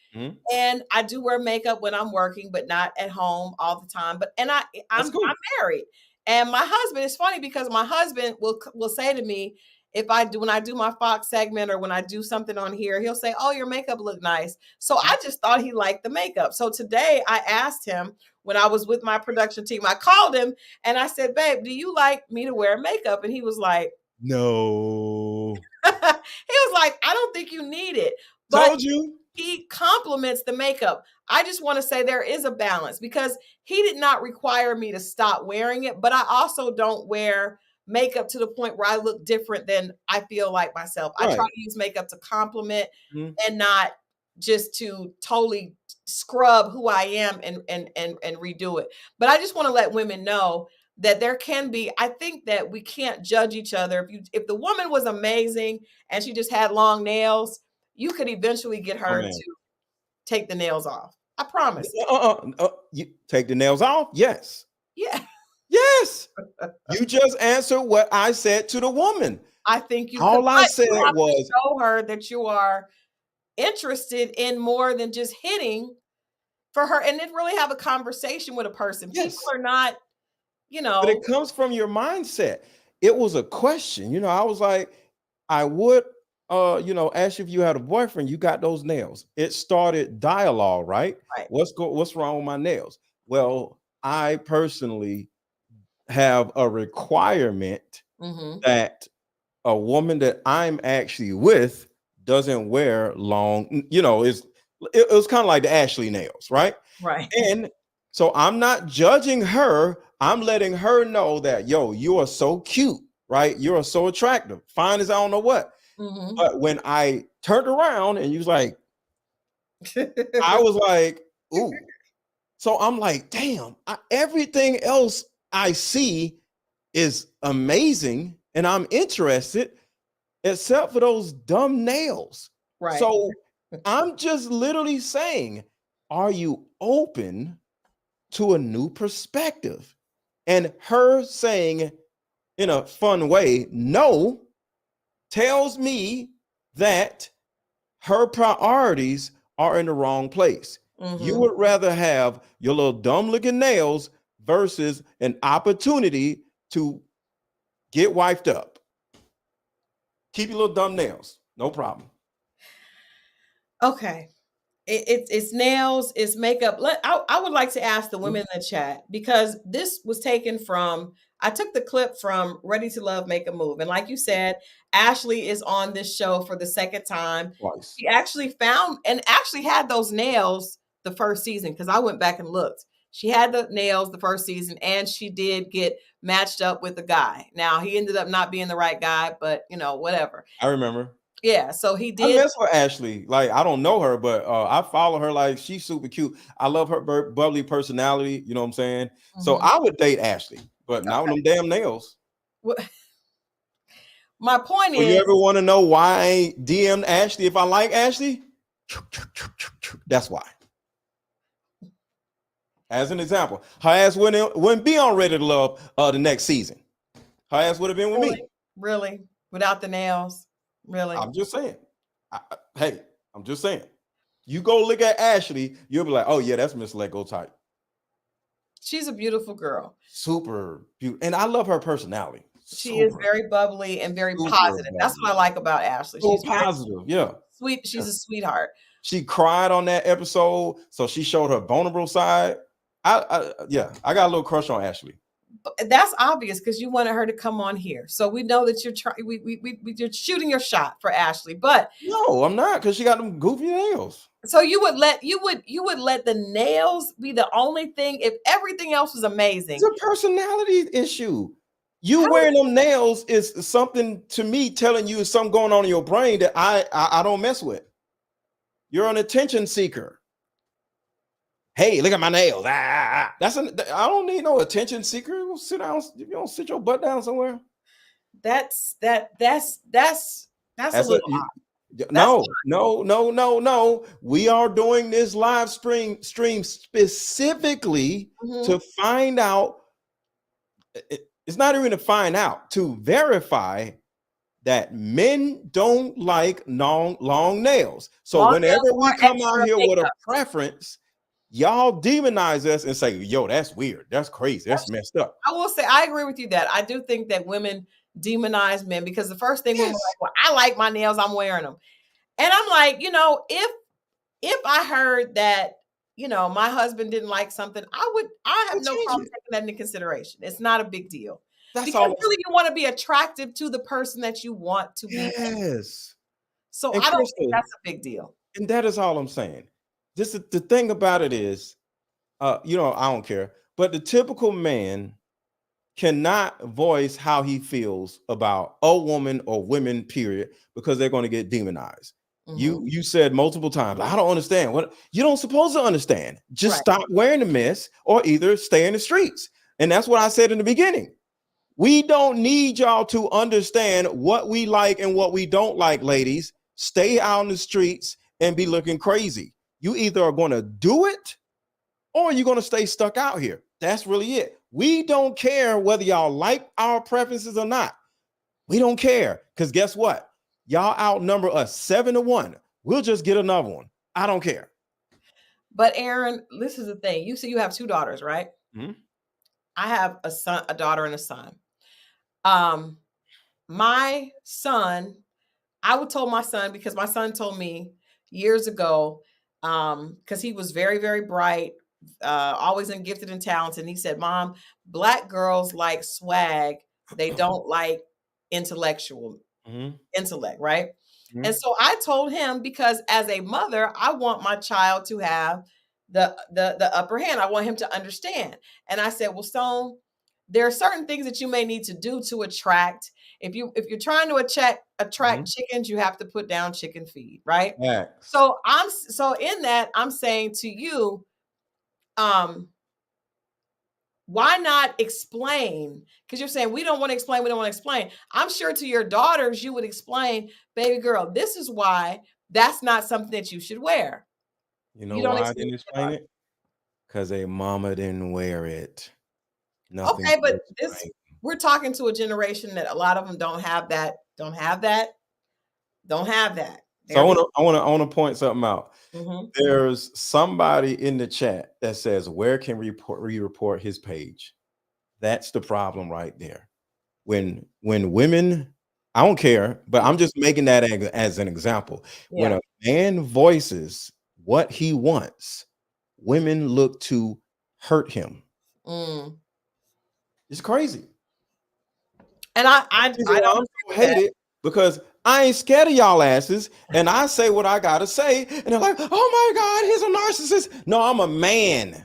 And I do wear makeup when I'm working, but not at home all the time. I'm married. And my husband, it's funny because my husband will say to me, when I do my Fox segment or when I do something on here, he'll say, "Oh, your makeup look nice." So I just thought he liked the makeup. So today I asked him, when I was with my production team, I called him and I said, "Babe, do you like me to wear makeup?" And he was like, "No." was like, I don't think you need it. But Told you. he compliments the makeup. I just want to say there is a balance because he did not require me to stop wearing it, but I also don't wear makeup to the point where I look different than I feel like myself. I try Right. to use makeup to compliment Mhm. and not just to totally scrub who I am and redo it. But I just want to let women know that there can be, I think that we can't judge each other. If the woman was amazing and she just had long nails, you could eventually get Oh her man. to take the nails off. I promise. You take the nails off? Yes. Yeah. Yes. You just answered what I said to the woman. I think you could. All I But said you have to was, show her that you are interested in more than just hitting for her and then really have a conversation with a person. People yes. are not, But it comes from your mindset. It was a question. I was like, I would ask you if you had a boyfriend, you got those nails. It started dialogue, right? right. What's wrong with my nails? Well, I personally have a requirement Mm-hmm. that a woman that I'm actually with doesn't wear long, it was kind of like the Ashley nails, right? Right. And so I'm not judging her. I'm letting her know that, yo, you are so cute, right? You're so attractive, fine as I don't know what. Mm-hmm. But when I turned around and you was like, I was like, ooh. So I'm like, damn, everything else I see is amazing and I'm interested, except for those dumb nails. right. So I'm just literally saying, are you open to a new perspective? And her saying in a fun way, no, tells me that her priorities are in the wrong place. Mm-hmm. You would rather have your little dumb looking nails versus an opportunity to get wifed up. Keep your little dumb nails. No problem. Okay. It's nails, it's makeup. I would like to ask the women in the chat because this was taken from, I took the clip from Ready to Love, Make a Move. And like you said, Ashley is on this show for the second time. Twice. She actually found and actually had those nails the first season because I went back and looked. She had the nails the first season and she did get matched up with a guy. Now he ended up not being the right guy, but whatever. I remember. Yeah, so he I did. mess with Ashley. Like, I don't know her, but I follow her. Like, she's super cute. I love her bubbly personality. You know what I'm saying? So Mhm. I would date Ashley, but not with them damn nails. My point Well, is, you ever want to know why I ain't DM'd Ashley if I like Ashley? That's why. As an example, her ass wouldn't be on Ready to Love the next season. Her ass would have been with me. Really? Without the nails? Really? I'm just saying. Hey, I'm just saying. You go look at Ashley, you'll be like, oh yeah, that's MrLetGo type. She's a beautiful girl. Super beautiful. And I love her personality. She is very bubbly and very Super positive. That's bubbly. what I like about Ashley. So She's very positive. Yeah. sweet. She's a sweetheart. She cried on that episode, so she showed her vulnerable side. I got a little crush on Ashley. But that's obvious because you wanted her to come on here. So we know that you're trying. You're shooting your shot for Ashley. But no, I'm not, because she got them goofy nails. so you would let the nails be the only thing if everything else was amazing. It's a personality issue. You wearing them nails is something to me telling you something going on in your brain that I don't mess with. You're an attention seeker. Hey, look at my nails. I don't need no attention seeker. You sit down. You don't sit your butt down somewhere. That's a little odd. No. We are doing this live stream specifically to find out. It's not even to find out, to verify that men don't like long nails. So whenever we come out here with a preference, y'all demonize us and say, yo, that's weird. That's crazy. That's messed up. I will say, I agree with you that I do think that women demonize men because the first thing women are like, well, I like my nails, I'm wearing them. And I'm like, if I heard that, my husband didn't like something, I have no problem taking that into consideration. It's not a big deal. That's because all. really you want to be attractive to the person that you want to be. Yes. So And I don't think Crystal, that's a big deal. and that is all I'm saying. This is the thing about it is, you know, I don't care, but the typical man cannot voice how he feels about a woman or women, period, because they're going to get demonized. You said multiple times, I don't understand. What you don't supposed to understand. Just Right. stop wearing the mess or either stay in the streets. And that's what I said in the beginning. We don't need y'all to understand what we like and what we don't like, ladies. Stay out in the streets and be looking crazy. You either are going to do it or you're going to stay stuck out here. That's really it. We don't care whether y'all like our preferences or not. We don't care, because guess what? Y'all outnumber us 7-1. We'll just get another one. I don't care. But Aaron, this is the thing. You say you have 2 daughters, right? Mhm. I have a daughter and a son. My son, I would tell my son, because my son told me years ago, because he was very, very bright, always gifted and talented. And he said, Mom, Black girls like swag. They don't like intellectual intellect, right? And so I told him, because as a mother, I want my child to have the upper hand. I want him to understand. And I said, well, Stone, there are certain things that you may need to do to attract. If you're trying to attract chickens, you have to put down chicken feed, right? Yes. So in that, I'm saying to you, why not explain? Because you're saying we don't want to explain. We don't want to explain. I'm sure to your daughters, you would explain, baby girl, this is why that's not something that you should wear. You know You don't why I didn't explain it? Because a mama didn't wear it. Nothing. Okay, but we're talking to a generation that a lot of them don't have that. So I want to point something out. Mm-hmm. There's somebody in the chat that says, where can we report his page? That's the problem right there. When women, I don't care, but I'm just making that as an example. Yeah. When a man voices what he wants, women look to hurt him. It's crazy. And I don't hate it, because I ain't scared of y'all asses, and I say what I gotta say, and they're like, oh my God, he's a narcissist. No, I'm a man.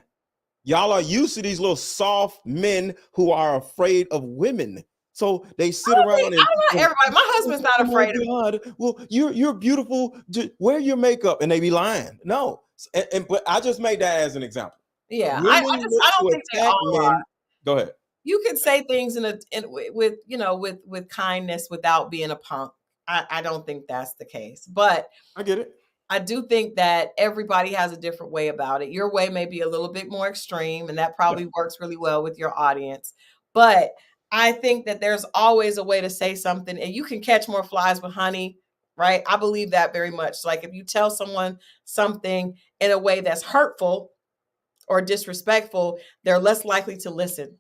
Y'all are used to these little soft men who are afraid of women. So they sit around and everybody. My husband's not afraid of God. Well, you're beautiful. Wear your makeup, and they be lying. No, but I just made that as an example. Yeah, Women I don't think they all are. Go ahead. You can say things with kindness without being a punk. I don't think that's the case, but I get it. I do think that everybody has a different way about it. Your way may be a little bit more extreme, and that probably works really well with your audience. But I think that there's always a way to say something, and you can catch more flies with honey, right? I believe that very much. Like if you tell someone something in a way that's hurtful or disrespectful, they're less likely to listen.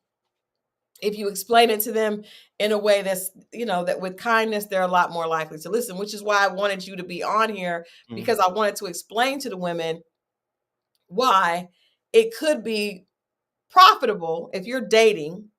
If you explain it to them in a way that's, that with kindness, they're a lot more likely to listen, which is why I wanted you to be on here, because I wanted to explain to the women why it could be profitable if you're dating,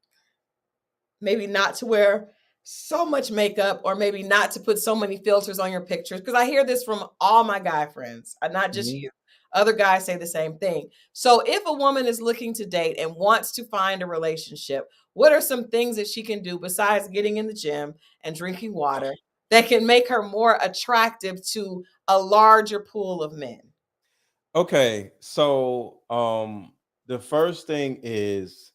maybe not to wear so much makeup, or maybe not to put so many filters on your pictures. Because I hear this from all my guy friends, not just you. Other guys say the same thing. So if a woman is looking to date and wants to find a relationship, what are some things that she can do besides getting in the gym and drinking water that can make her more attractive to a larger pool of men? Okay, so the first thing is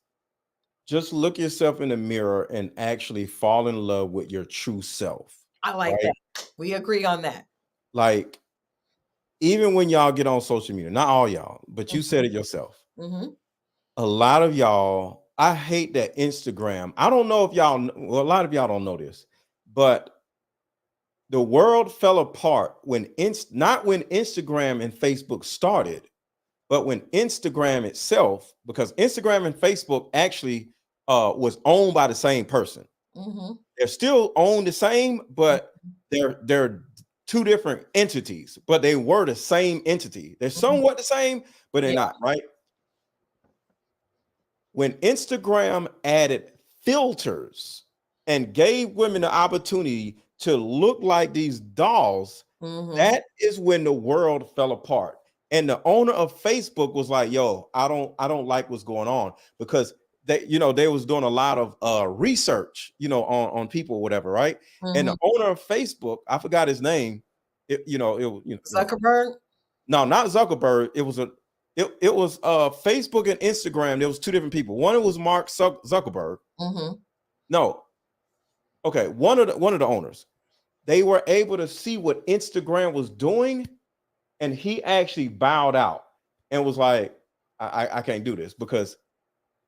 just look yourself in the mirror and actually fall in love with your true self. I like that. We agree on that. Like, even when y'all get on social media, not all y'all, but you said it yourself. A lot of y'all, I hate that Instagram. I don't know if y'all, a lot of y'all don't know this, but the world fell apart not when Instagram and Facebook started, but when Instagram itself, because Instagram and Facebook actually was owned by the same person. They're still owned the same, but they're two different entities, but they were the same entity. They're somewhat the same, but they're not, right? When Instagram added filters and gave women the opportunity to look like these dolls, that is when the world fell apart. And the owner of Facebook was like, yo, I don't like what's going on, because they was doing a lot of research, on people or whatever, right? And the owner of Facebook, I forgot his name. Zuckerberg? No, not Zuckerberg. It was Facebook and Instagram. There was two different people. One was Mark Zuckerberg. No, okay, one of the owners. They were able to see what Instagram was doing, and he actually bowed out and was like, I can't do this, because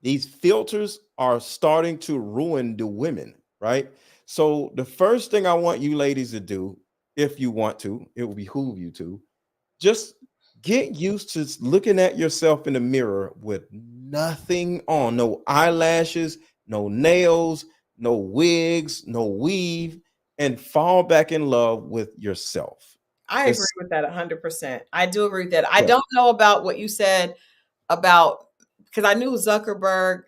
these filters are starting to ruin the women, right? So the first thing I want you ladies to do, if you want to, it will behoove you to just get used to looking at yourself in the mirror with nothing on, no eyelashes, no nails, no wigs, no weave, and fall back in love with yourself. I agree with that 100%. I do agree with that. I Yeah. don't know about what you said about, because I knew Zuckerberg,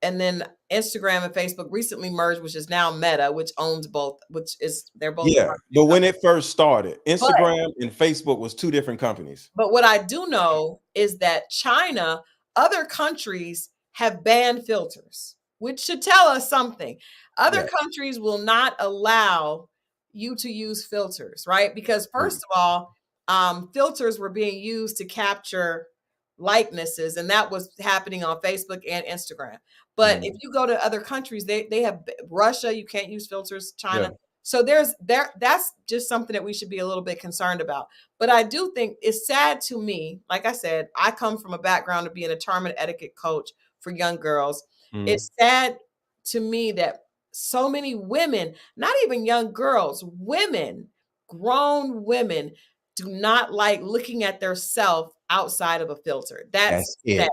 and then Instagram and Facebook recently merged, which is now Meta, which owns both, they're both. Yeah, but when it first started, Instagram and Facebook was two different companies. But what I do know is that China, other countries have banned filters, which should tell us something. Other countries will not allow you to use filters, right? Because first of all, filters were being used to capture likenesses, and that was happening on Facebook and Instagram. But if you go to other countries, they have Russia, you can't use filters, China. So that's just something that we should be a little bit concerned about. But I do think it's sad to me. Like I said, I come from a background of being a charm and etiquette coach for young girls. It's sad to me that so many women, not even young girls, women, grown women, do not like looking at their self outside of a filter. That's sad.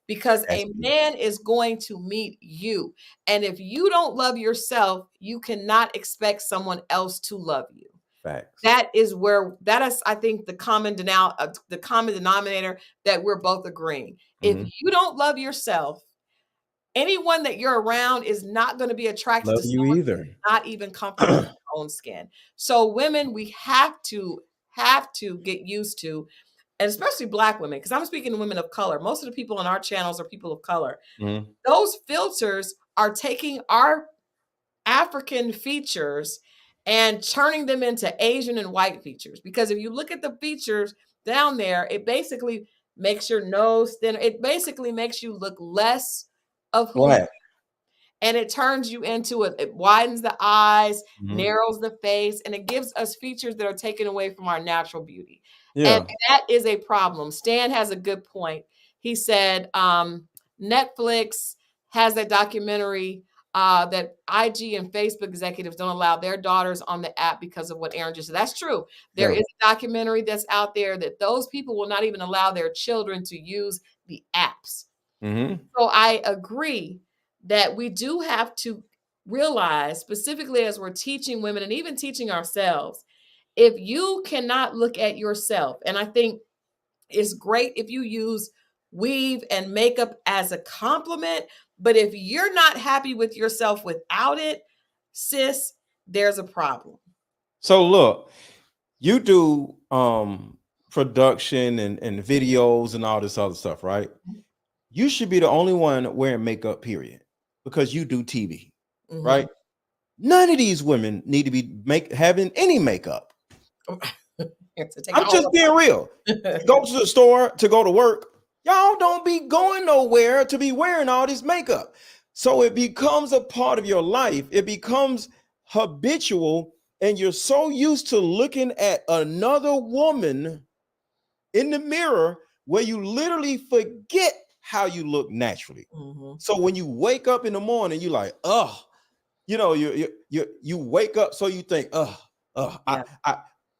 Because a man is going to meet you. And if you don't love yourself, you cannot expect someone else to love you. Facts. That is, I think, the common denominator that we're both agreeing. If you don't love yourself, anyone that you're around is not going to be attracted to you either. Not even comfortable in their own skin. So women, we have to get used to, and especially Black women, because I'm speaking to women of color. Most of the people on our channels are people of color. Those filters are taking our African features and turning them into Asian and white features. Because if you look at the features down there, it basically makes your nose thinner. It basically makes you look less of who you are. And it turns you into it widens the eyes, narrows the face, and it gives us features that are taken away from our natural beauty. And that is a problem. Stan has a good point. He said Netflix has a documentary that IG and Facebook executives don't allow their daughters on the app because of what Aaron just said. That's true. There is a documentary that's out there that those people will not even allow their children to use the apps. So I agree that we do have to realize, specifically as we're teaching women and even teaching ourselves, if you cannot look at yourself, and I think it's great if you use weave and makeup as a compliment, but if you're not happy with yourself without it, sis, there's a problem. So look, you do production and videos and all this other stuff, right? You should be the only one wearing makeup, period, because you do TV, right? None of these women need to be having any makeup. I'm just being real. Go to the store to go to work. Y'all don't be going nowhere to be wearing all this makeup. So it becomes a part of your life. It becomes habitual, and you're so used to looking at another woman in the mirror where you literally forget how you look naturally. So when you wake up in the morning, you're like, you wake up, so you think,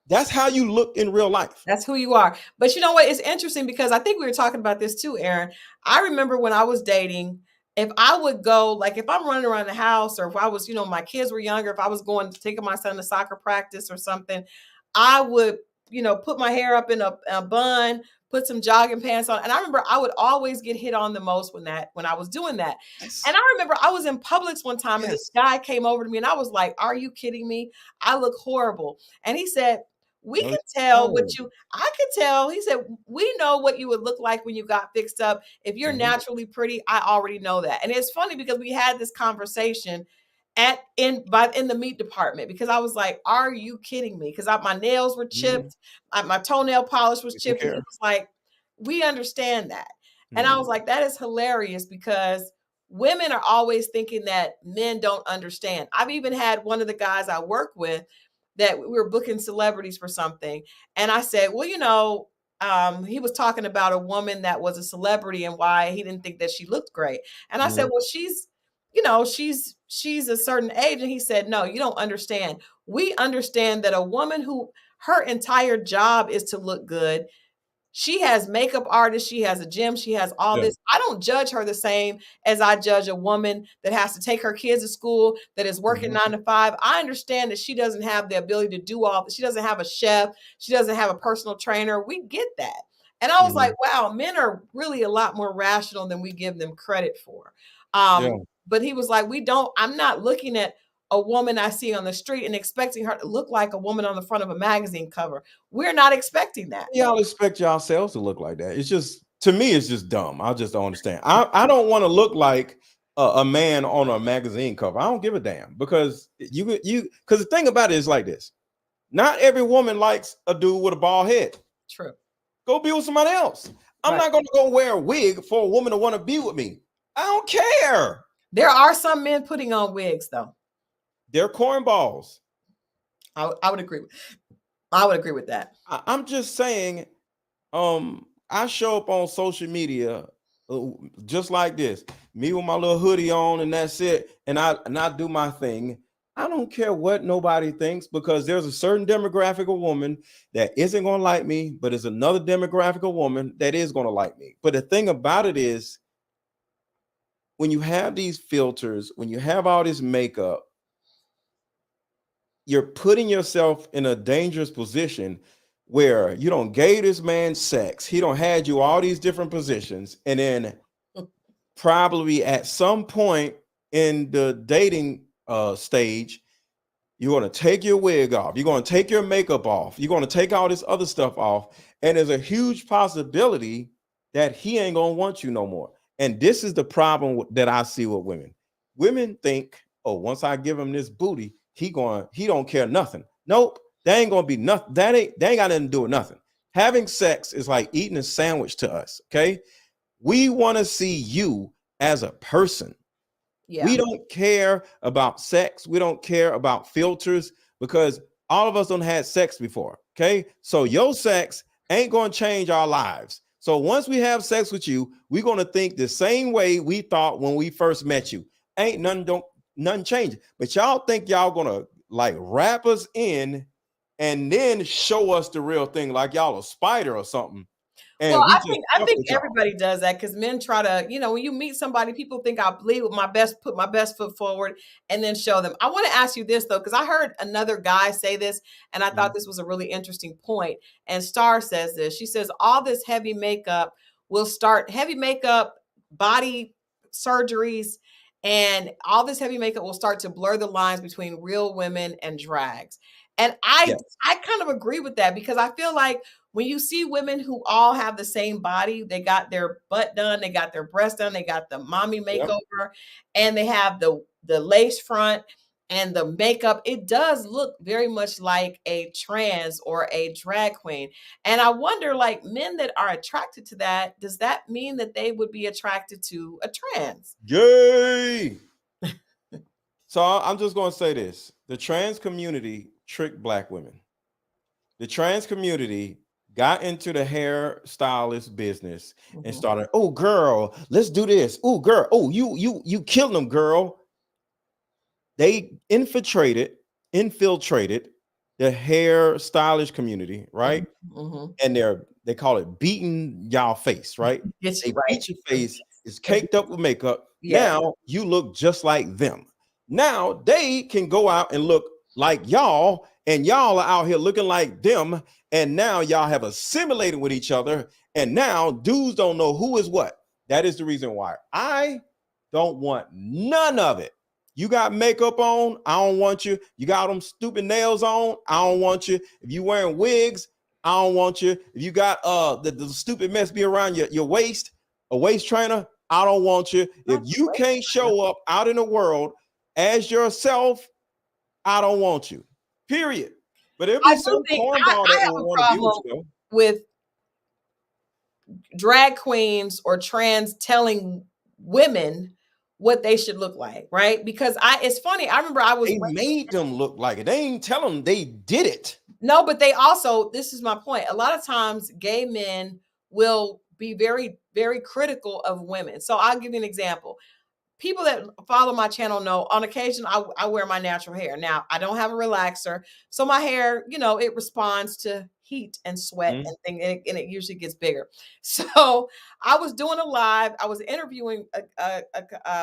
that's how you look in real life. That's who you are. But you know what? It's interesting because I think we were talking about this too, Aaron. I remember when I was dating, if I would go, like if I'm running around the house, or if I was, my kids were younger, if I was going to take my son to soccer practice or something, I would, put my hair up in a bun, put some jogging pants on. And I remember I would always get hit on the most when I was doing that. Yes. And I remember I was in Publix one time and this guy came over to me and I was like, "Are you kidding me? I look horrible." And he said, "We can tell what I could tell." He said, "We know what you would look like when you got fixed up. If you're naturally pretty, I already know that." And it's funny because we had this conversation in the meat department because I was like, "Are you kidding me?" Because my nails were chipped, my toenail polish was chipped. And he was like, "We understand that." And I was like, "That is hilarious," because women are always thinking that men don't understand. I've even had one of the guys I work with that we were booking celebrities for something, and I said, "Well, he was talking about a woman that was a celebrity and why he didn't think that she looked great." And I said, "Well, she's a certain age." And he said, "No, you don't understand. We understand that a woman who her entire job is to look good. She has makeup artists, she has a gym, she has all this. I don't judge her the same as I judge a woman that has to take her kids to school, that is working 9 to 5. I understand that she doesn't have the ability to do all. She doesn't have a chef, she doesn't have a personal trainer. We get that." And I was like, wow, men are really a lot more rational than we give them credit for. But he was like, I'm not looking at a woman I see on the street and expecting her to look like a woman on the front of a magazine cover. We're not expecting that. Y'all expect yourselves to look like that. It's just, to me, it's just dumb. I just don't understand. I don't want to look like a man on a magazine cover. I don't give a damn because because the thing about it is like this. Not every woman likes a dude with a bald head. True. Go be with somebody else. I'm not going to go wear a wig for a woman to want to be with me. I don't care. There are some men putting on wigs though. They're cornballs. I would agree with that. I'm just saying, I show up on social media just like this, me with my little hoodie on, and that's it. And I do my thing. I don't care what nobody thinks because there's a certain demographic of woman that isn't going to like me, but there's another demographic of woman that is going to like me. But the thing about it is, when you have these filters, when you have all this makeup, you're putting yourself in a dangerous position where you don't gave this man sex. He don't had you all these different positions. And then probably at some point in the dating stage, you're going to take your wig off. You're going to take your makeup off. You're going to take all this other stuff off. And there's a huge possibility that he ain't going to want you no more. And this is the problem that I see with women. Women think, oh, once I give him this booty, he don't care nothing. Nope, that ain't gonna be nothing. They ain't got nothing to do with nothing. Having sex is like eating a sandwich to us. Okay, we want to see you as a person. We don't care about sex. We don't care about filters because all of us don't had sex before. Okay, so your sex ain't gonna change our lives. So once we have sex with you, we're gonna think the same way we thought when we first met you. Ain't nothing changing. But y'all think y'all gonna like wrap us in and then show us the real thing like y'all a spider or something. And well, I think everybody does that because men try to, when you meet somebody, people think I'll lead with put my best foot forward and then show them. I want to ask you this though, because I heard another guy say this and I thought this was a really interesting point. And Star says this. She says, all this heavy makeup, body surgeries, and all this heavy makeup will start to blur the lines between real women and drags. And I kind of agree with that because I feel like when you see women who all have the same body, they got their butt done, they got their breast done, they got the mommy makeover, and they have the lace front and the makeup, it does look very much like a trans or a drag queen. And I wonder, like, men that are attracted to that, does that mean that they would be attracted to a trans? Yay! So I'm just going to say this. The trans community tricked Black women. The trans community got into the hairstylist business and started, oh, girl, let's do this. Oh, girl, oh, you killed them, girl. They infiltrated the hair stylish community, right? And they call it beating y'all face, right? They beat your face, it's caked up with makeup. Now you look just like them. Now they can go out and look like y'all, and y'all are out here looking like them, and now y'all have assimilated with each other, And now dudes don't know who is what. That is the reason why I don't want none of it. You got makeup on, I don't want you. You got them stupid nails on, I don't want you. If you wearing wigs, I don't want you. If you got the stupid mess be around your waist, a waist trainer, I don't want you. If you can't show up out in the world as yourself, I don't want you. Period. But it'll be some cornball that will want to be with you, though. With drag queens or trans telling women what they should look like, right? Because it's funny. I remember they made them look like it. They ain't tell them they did it. No, but they also, this is my point. A lot of times gay men will be very, very critical of women. So I'll give you an example. People that follow my channel know on occasion I wear my natural hair. Now, I don't have a relaxer. So my hair, it responds to heat and sweat and things, and it usually gets bigger. So I was doing a live. I was interviewing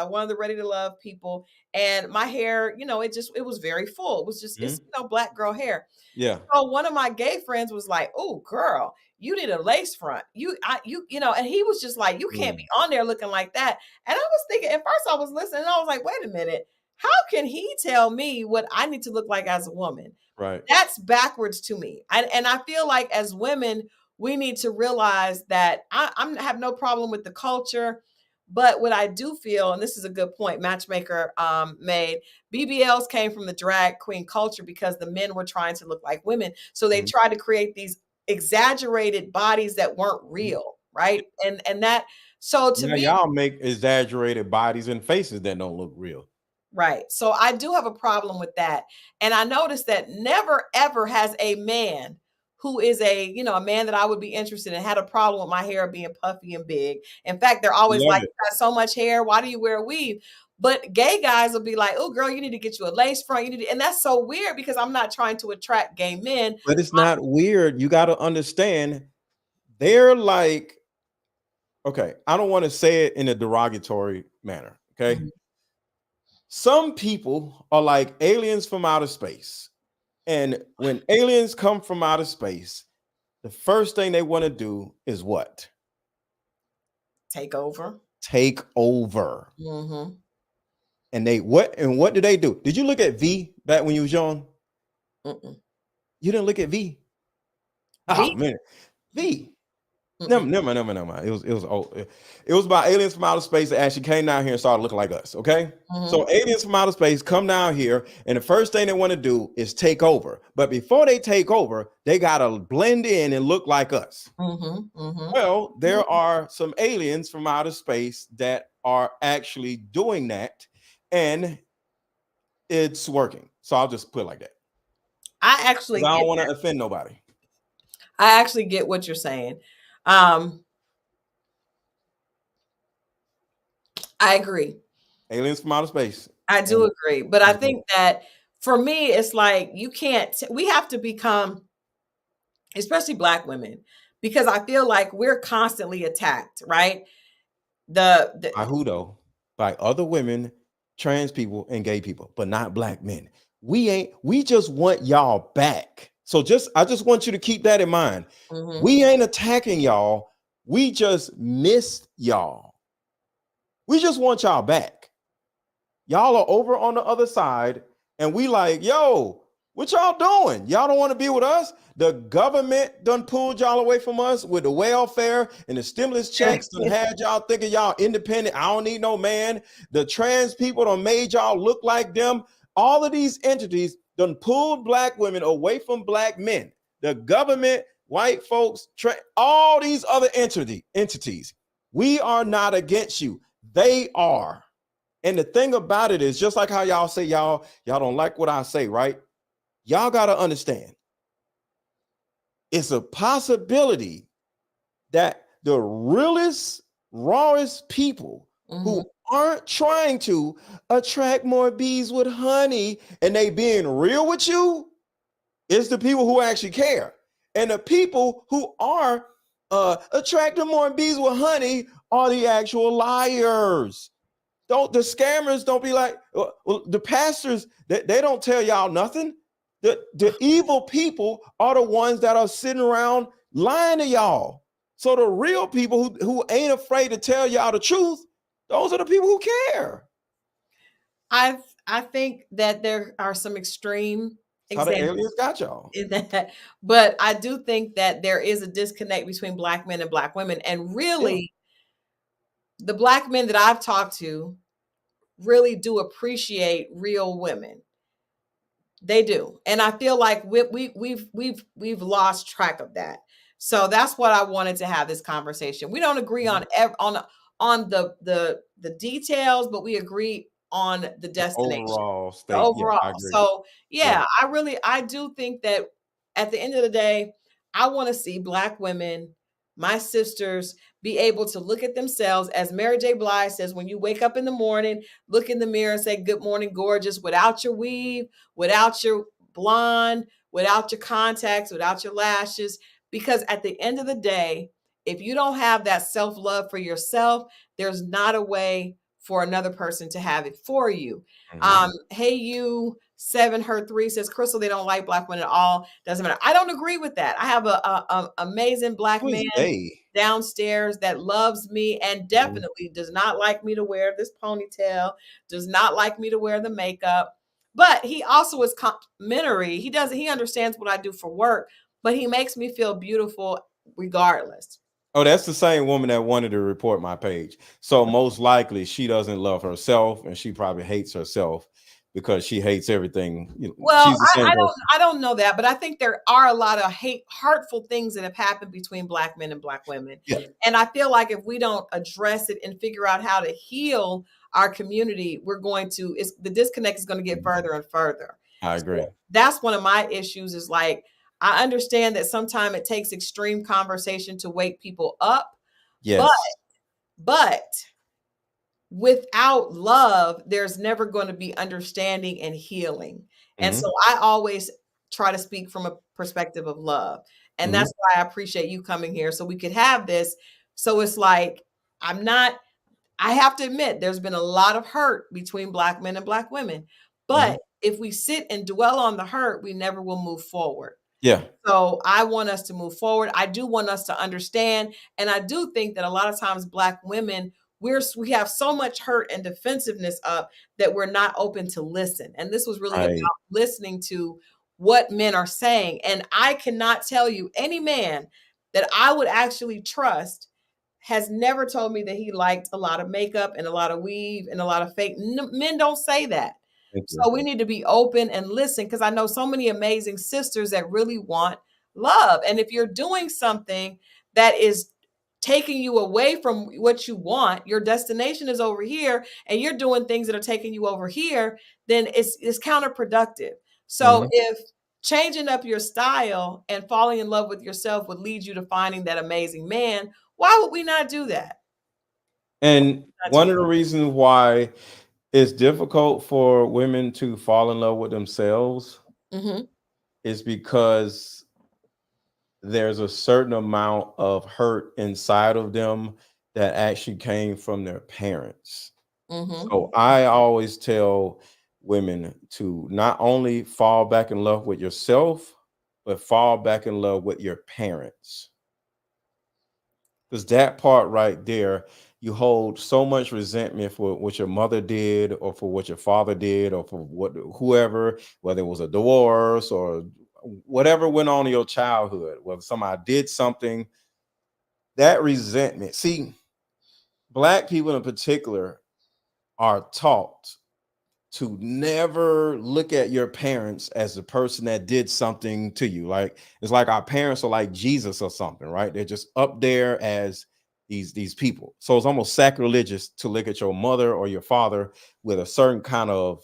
one of the Ready to Love people, and my hair, it was very full. It was just, it's black girl hair. Yeah. So one of my gay friends was like, "Oh, girl, you need a lace front. And he was just like, you can't be on there looking like that." And I was thinking, at first I was listening, and I was like, wait a minute, how can he tell me what I need to look like as a woman? Right. That's backwards to me. And I feel like as women, we need to realize that I have no problem with the culture. But what I do feel, and this is a good point Matchmaker made, BBLs came from the drag queen culture because the men were trying to look like women. So they tried to create these exaggerated bodies that weren't real, right? And that, so to me, y'all make exaggerated bodies and faces that don't look real. Right. So I do have a problem with that. And I noticed that never, ever has a man who is a man that I would be interested in had a problem with my hair being puffy and big. In fact, they're always like, "You got so much hair. Why do you wear a weave?" But gay guys will be like, "Oh, girl, you need to get you a lace front. And that's so weird because I'm not trying to attract gay men. But it's not weird. You got to understand. They're like, okay, I don't want to say it in a derogatory manner. Okay. Some people are like aliens from outer space. And when aliens come from outer space, the first thing they want to do is what? Take over. Take over. And what do they do? Did you look at V back when you was young? You didn't look at V. Oh man, V. Never. It was about aliens from outer space that actually came down here and started looking like us. Okay, so aliens from outer space come down here, and the first thing they want to do is take over. But before they take over, they gotta blend in and look like us. Well, there are some aliens from outer space that are actually doing that, and it's working. So I'll just put it like that. I don't want to offend nobody. I actually get what you're saying. I agree. Aliens from outer space. I do agree. But I think that for me, it's like we have to become, especially Black women, because I feel like we're constantly attacked, right? By who though? By other women, trans people, and gay people, but not Black men. We just want y'all back. So I just want you to keep that in mind. We ain't attacking y'all. We just missed y'all. We just want y'all back. Y'all are over on the other side, and we like, yo, what y'all doing? Y'all don't want to be with us? The government done pulled y'all away from us with the welfare and the stimulus checks and had y'all thinking y'all independent. I don't need no man. The trans people done made y'all look like them. All of these entities done pulled Black women away from Black men. The government, white folks, all these other entities. We are not against you. They are. And the thing about it is, just like how y'all say y'all don't like what I say, right? Y'all got to understand. It's a possibility that the realest, rawest people who aren't trying to attract more bees with honey and they being real with you is the people who actually care. And the people who are attracting more bees with honey are the actual liars. The scammers don't be like, well, the pastors, they don't tell y'all nothing. The evil people are the ones that are sitting around lying to y'all. So the real people who ain't afraid to tell y'all the truth, those are the people who care. I think that there are some extreme That's how the examples aliens got y'all. in that, but I do think that there is a disconnect between Black men and Black women. And really, the Black men that I've talked to really do appreciate real women. They do. And I feel like we've lost track of that. So that's what I wanted to have this conversation. We don't agree on the details, but we agree on the destination, Overall the state. Yeah, overall. I agree. So yeah, I do think that at the end of the day, I want to see Black women, my sisters, be able to look at themselves, as Mary J. Blige says, when you wake up in the morning, look in the mirror and say, "Good morning, gorgeous," without your weave, without your blonde, without your contacts, without your lashes. Because at the end of the day, if you don't have that self-love for yourself, there's not a way for another person to have it for you. Hey, you 7 her 3 says, Crystal, they don't like Black women at all. Doesn't matter. I don't agree with that. I have a amazing Black Who is man they? downstairs that loves me and definitely does not like me to wear this ponytail, does not like me to wear the makeup. But he also is complimentary. He understands what I do for work, but he makes me feel beautiful regardless. Oh, that's the same woman that wanted to report my page. So most likely she doesn't love herself, and she probably hates herself because she hates everything. Well, She's the same person. I don't know that, but I think there are a lot of hurtful things that have happened between Black men and Black women. Yeah. And I feel like if we don't address it and figure out how to heal our community, the disconnect is going to get further and further. I agree. So that's one of my issues is like, I understand that sometimes it takes extreme conversation to wake people up. Yes. But without love, there's never going to be understanding and healing. And so I always try to speak from a perspective of love. And that's why I appreciate you coming here so we could have this. So it's like, I have to admit, there's been a lot of hurt between Black men and Black women. But if we sit and dwell on the hurt, we never will move forward. Yeah. So I want us to move forward. I do want us to understand. And I do think that a lot of times Black women, we have so much hurt and defensiveness up that we're not open to listen. And this was really about listening to what men are saying. And I cannot tell you any man that I would actually trust has never told me that he liked a lot of makeup and a lot of weave and a lot of fake. Men don't say that. So we need to be open and listen, because I know so many amazing sisters that really want love. And if you're doing something that is taking you away from what you want, your destination is over here, and you're doing things that are taking you over here, then it's counterproductive. So if changing up your style and falling in love with yourself would lead you to finding that amazing man, why would we not do that? And one of the reasons why it's difficult for women to fall in love with themselves is because there's a certain amount of hurt inside of them that actually came from their parents. So I always tell women to not only fall back in love with yourself, but fall back in love with your parents. Because that part right there, you hold so much resentment for what your mother did, or for what your father did, or for whoever, whether it was a divorce or whatever went on in your childhood, whether somebody did something, that resentment. See, Black people in particular are taught to never look at your parents as the person that did something to you. Like, it's like our parents are like Jesus or something, right? They're just up there as these people. So it's almost sacrilegious to look at your mother or your father with a certain kind of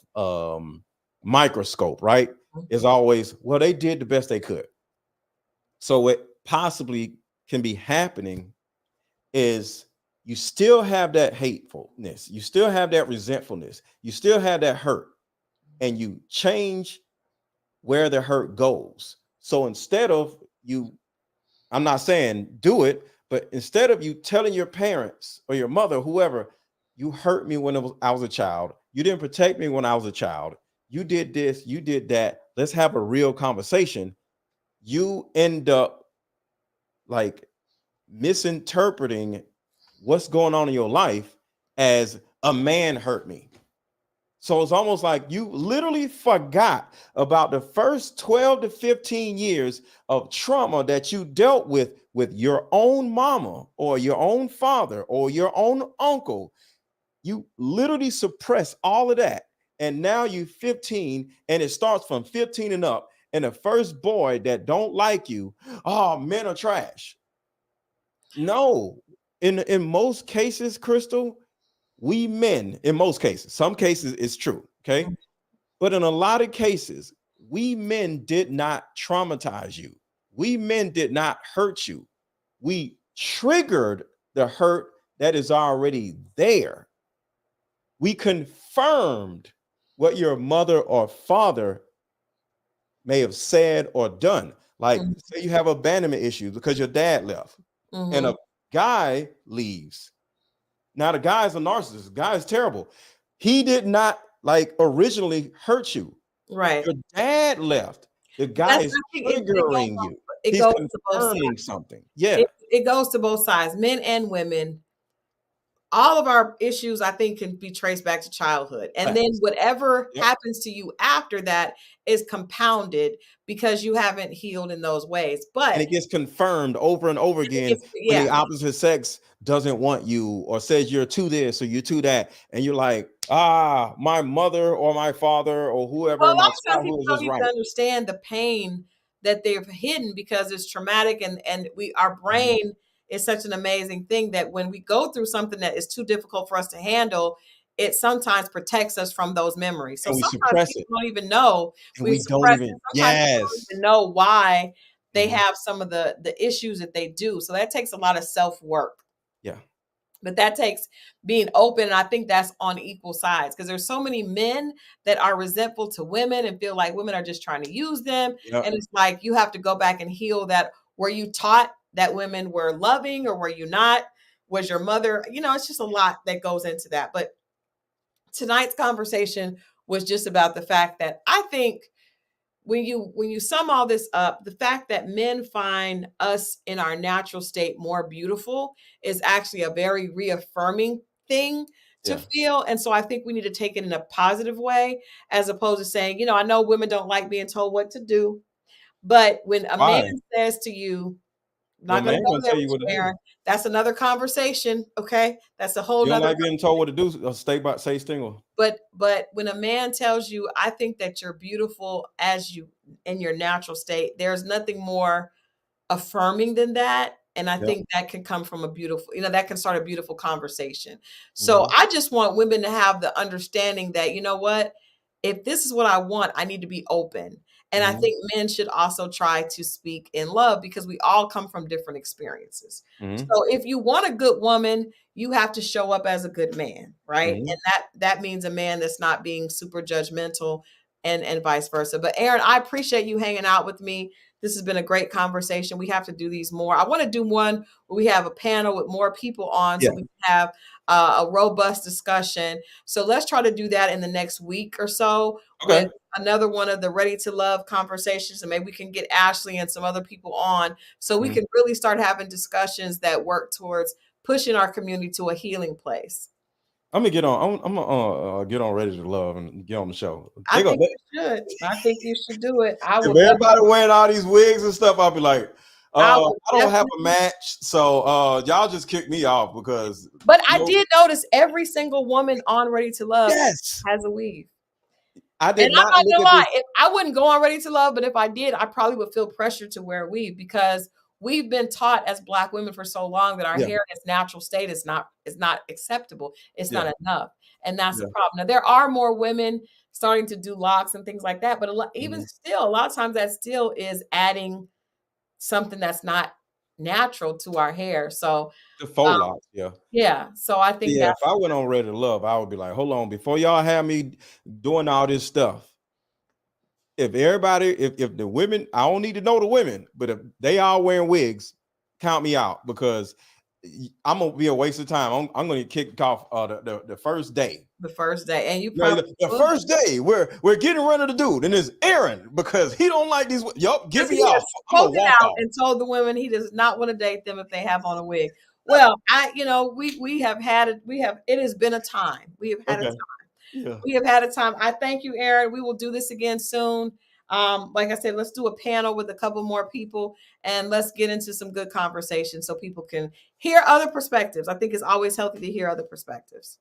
microscope, right? It's always, well, they did the best they could. So what possibly can be happening is you still have that hatefulness, you still have that resentfulness, you still have that hurt, and you change where the hurt goes. So instead of you, I'm not saying do it, but instead of you telling your parents or your mother, whoever, you hurt me when I was a child, you didn't protect me when I was a child, you did this, you did that, let's have a real conversation, you end up like misinterpreting what's going on in your life as a man hurt me. So it's almost like you literally forgot about the first 12 to 15 years of trauma that you dealt with your own mama or your own father or your own uncle. You literally suppress all of that. And now you're 15 and it starts from 15 and up. And the first boy that don't like you, oh, men are trash. No, in most cases, Crystal, we men, in most cases, some cases it's true, okay? But in a lot of cases, we men did not traumatize you. We men did not hurt you. We triggered the hurt that is already there. We confirmed what your mother or father may have said or done. Like, say you have abandonment issues because your dad left and a guy leaves. Now, the guy's a narcissist. The guy is terrible. He did not like originally hurt you. Right. Your dad left. The guy is triggering you. He's confirming something. Yeah. It goes to both sides, men and women. All of our issues, I think, can be traced back to childhood. And then whatever happens to you after that is compounded because you haven't healed in those ways. But and it gets confirmed over and over again when the opposite sex doesn't want you or says you're too this or you're too that. And you're like, my mother or my father or whoever in my childhood was just right. To understand the pain that they've hidden because it's traumatic and our brain is such an amazing thing that when we go through something that is too difficult for us to handle, it sometimes protects us from those memories. So and we sometimes suppress it. Don't even know. And we don't even, don't even know why they have some of the issues that they do. So that takes a lot of self-work. Yeah. But that takes being open. And I think that's on equal sides because there's so many men that are resentful to women and feel like women are just trying to use them. Yep. And it's like, you have to go back and heal that. Were you taught that women were loving or were you not? Was your mother, it's just a lot that goes into that. But tonight's conversation was just about the fact that I think when you sum all this up, the fact that men find us in our natural state more beautiful is actually a very reaffirming thing to feel. And so I think we need to take it in a positive way, as opposed to saying, I know women don't like being told what to do. But when a man says to you, not going to go there with you, Aaron. That's another conversation. Okay. That's a whole nother. You don't like being told what to do. Stay single. But when a man tells you, I think that you're beautiful as you in your natural state, there's nothing more affirming than that. And I think that can come from a beautiful, that can start a beautiful conversation. So I just want women to have the understanding that, what, if this is what I want, I need to be open. And I think men should also try to speak in love because we all come from different experiences. So if you want a good woman, you have to show up as a good man, right? And that means a man that's not being super judgmental and vice versa. But Aaron, I appreciate you hanging out with me. This has been a great conversation. We have to do these more. I want to do one where we have a panel with more people on so we can have a robust discussion. So let's try to do that in the next week or so. Okay. With another one of the Ready to Love conversations, and maybe we can get Ashley and some other people on so we can really start having discussions that work towards pushing our community to a healing place. I'm gonna get on. I'm gonna get on Ready to Love and get on the show. I think you should do it. If everybody wearing all these wigs and stuff, I'll be like, I don't have a match, so y'all just kick me off because. But I did notice every single woman on Ready to Love has a weave. I'm not gonna lie, I wouldn't go on Ready to Love, but if I did, I probably would feel pressure to wear a weave because we've been taught as Black women for so long that our hair in its natural state is not acceptable. It's not enough, and that's the problem. Now there are more women starting to do locks and things like that, but even still, a lot of times that still is adding something that's not natural to our hair. So the faux locks, So I think if I went on Ready to Love, I would be like, hold on, before y'all have me doing all this stuff. If the women, I don't need to know the women, but if they all wearing wigs, count me out because I'm gonna be a waste of time. I'm gonna kick off the first day. The first day, and you Yeah, probably the first day we're getting rid of the dude, and it's Aaron because he don't like these. Yup, get me he has off. I'm gonna spoken walk out off. and told the women he does not want to date them if they have on a wig. Well, we have had it. It has been a time. We have had a Okay. time. Yeah. We have had a time. I thank you, Aaron. We will do this again soon. Like I said, let's do a panel with a couple more people and let's get into some good conversation so people can hear other perspectives. I think it's always healthy to hear other perspectives.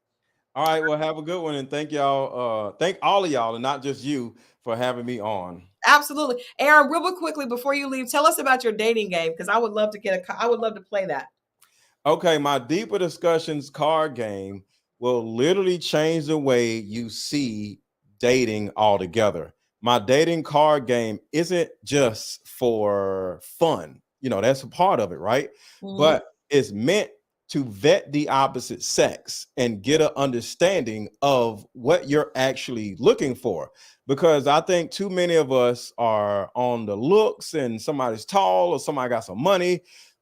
All right. Well, have a good one, and thank y'all. Thank all of y'all, and not just you, for having me on. Absolutely. Aaron, real quickly before you leave, tell us about your dating game because I would love to I would love to play that. Okay, my deeper discussions card game will literally change the way you see dating altogether. My dating card game isn't just for fun. That's a part of it, right? But it's meant to vet the opposite sex and get an understanding of what you're actually looking for. Because I think too many of us are on the looks and somebody's tall or somebody got some money,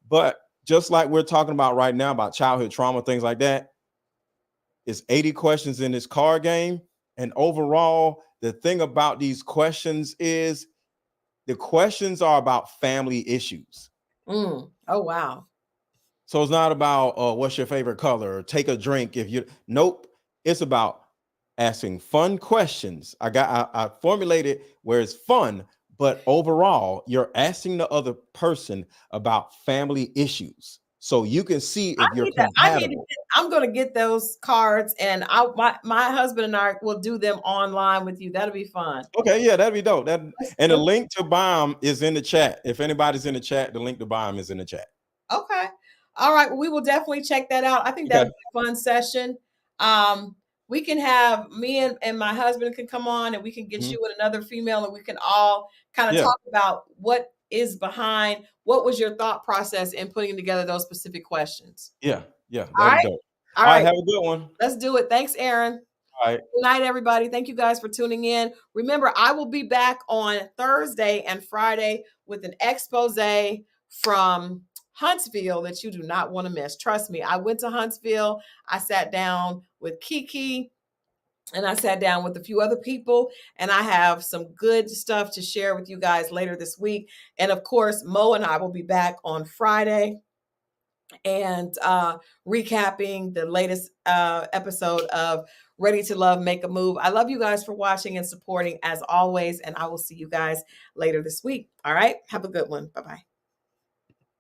but just like we're talking about right now about childhood trauma, things like that, it's 80 questions in this card game. And overall, the thing about these questions is the questions are about family issues. Oh, wow. So it's not about what's your favorite color or take a drink if you nope. It's about asking fun questions. I formulated where it's fun, but overall, you're asking the other person about family issues. So you can see if you're compatible. I'm going to get those cards and my husband and I will do them online with you. That'll be fun. Okay, yeah, that'd be dope. And the link to buy them is in the chat. If anybody's in the chat, the link to buy them is in the chat. Okay. All right. Well, we will definitely check that out. I think that'll be a fun session. We can have me and my husband can come on and we can get you with another female and we can all kind of talk about what is behind, what was your thought process in putting together those specific questions. Yeah. That'd be dope. All right. Have a good one. Let's do it. Thanks, Aaron. All right. Good night, everybody. Thank you guys for tuning in. Remember, I will be back on Thursday and Friday with an expose from Huntsville that you do not want to miss. Trust me, I went to Huntsville. I sat down with Kiki and I sat down with a few other people, and I have some good stuff to share with you guys later this week. And of course, Mo and I will be back on Friday and recapping the latest episode of Ready to Love, Make a Move. I love you guys for watching and supporting as always, and I will see you guys later this week. All right, have a good one. Bye-bye.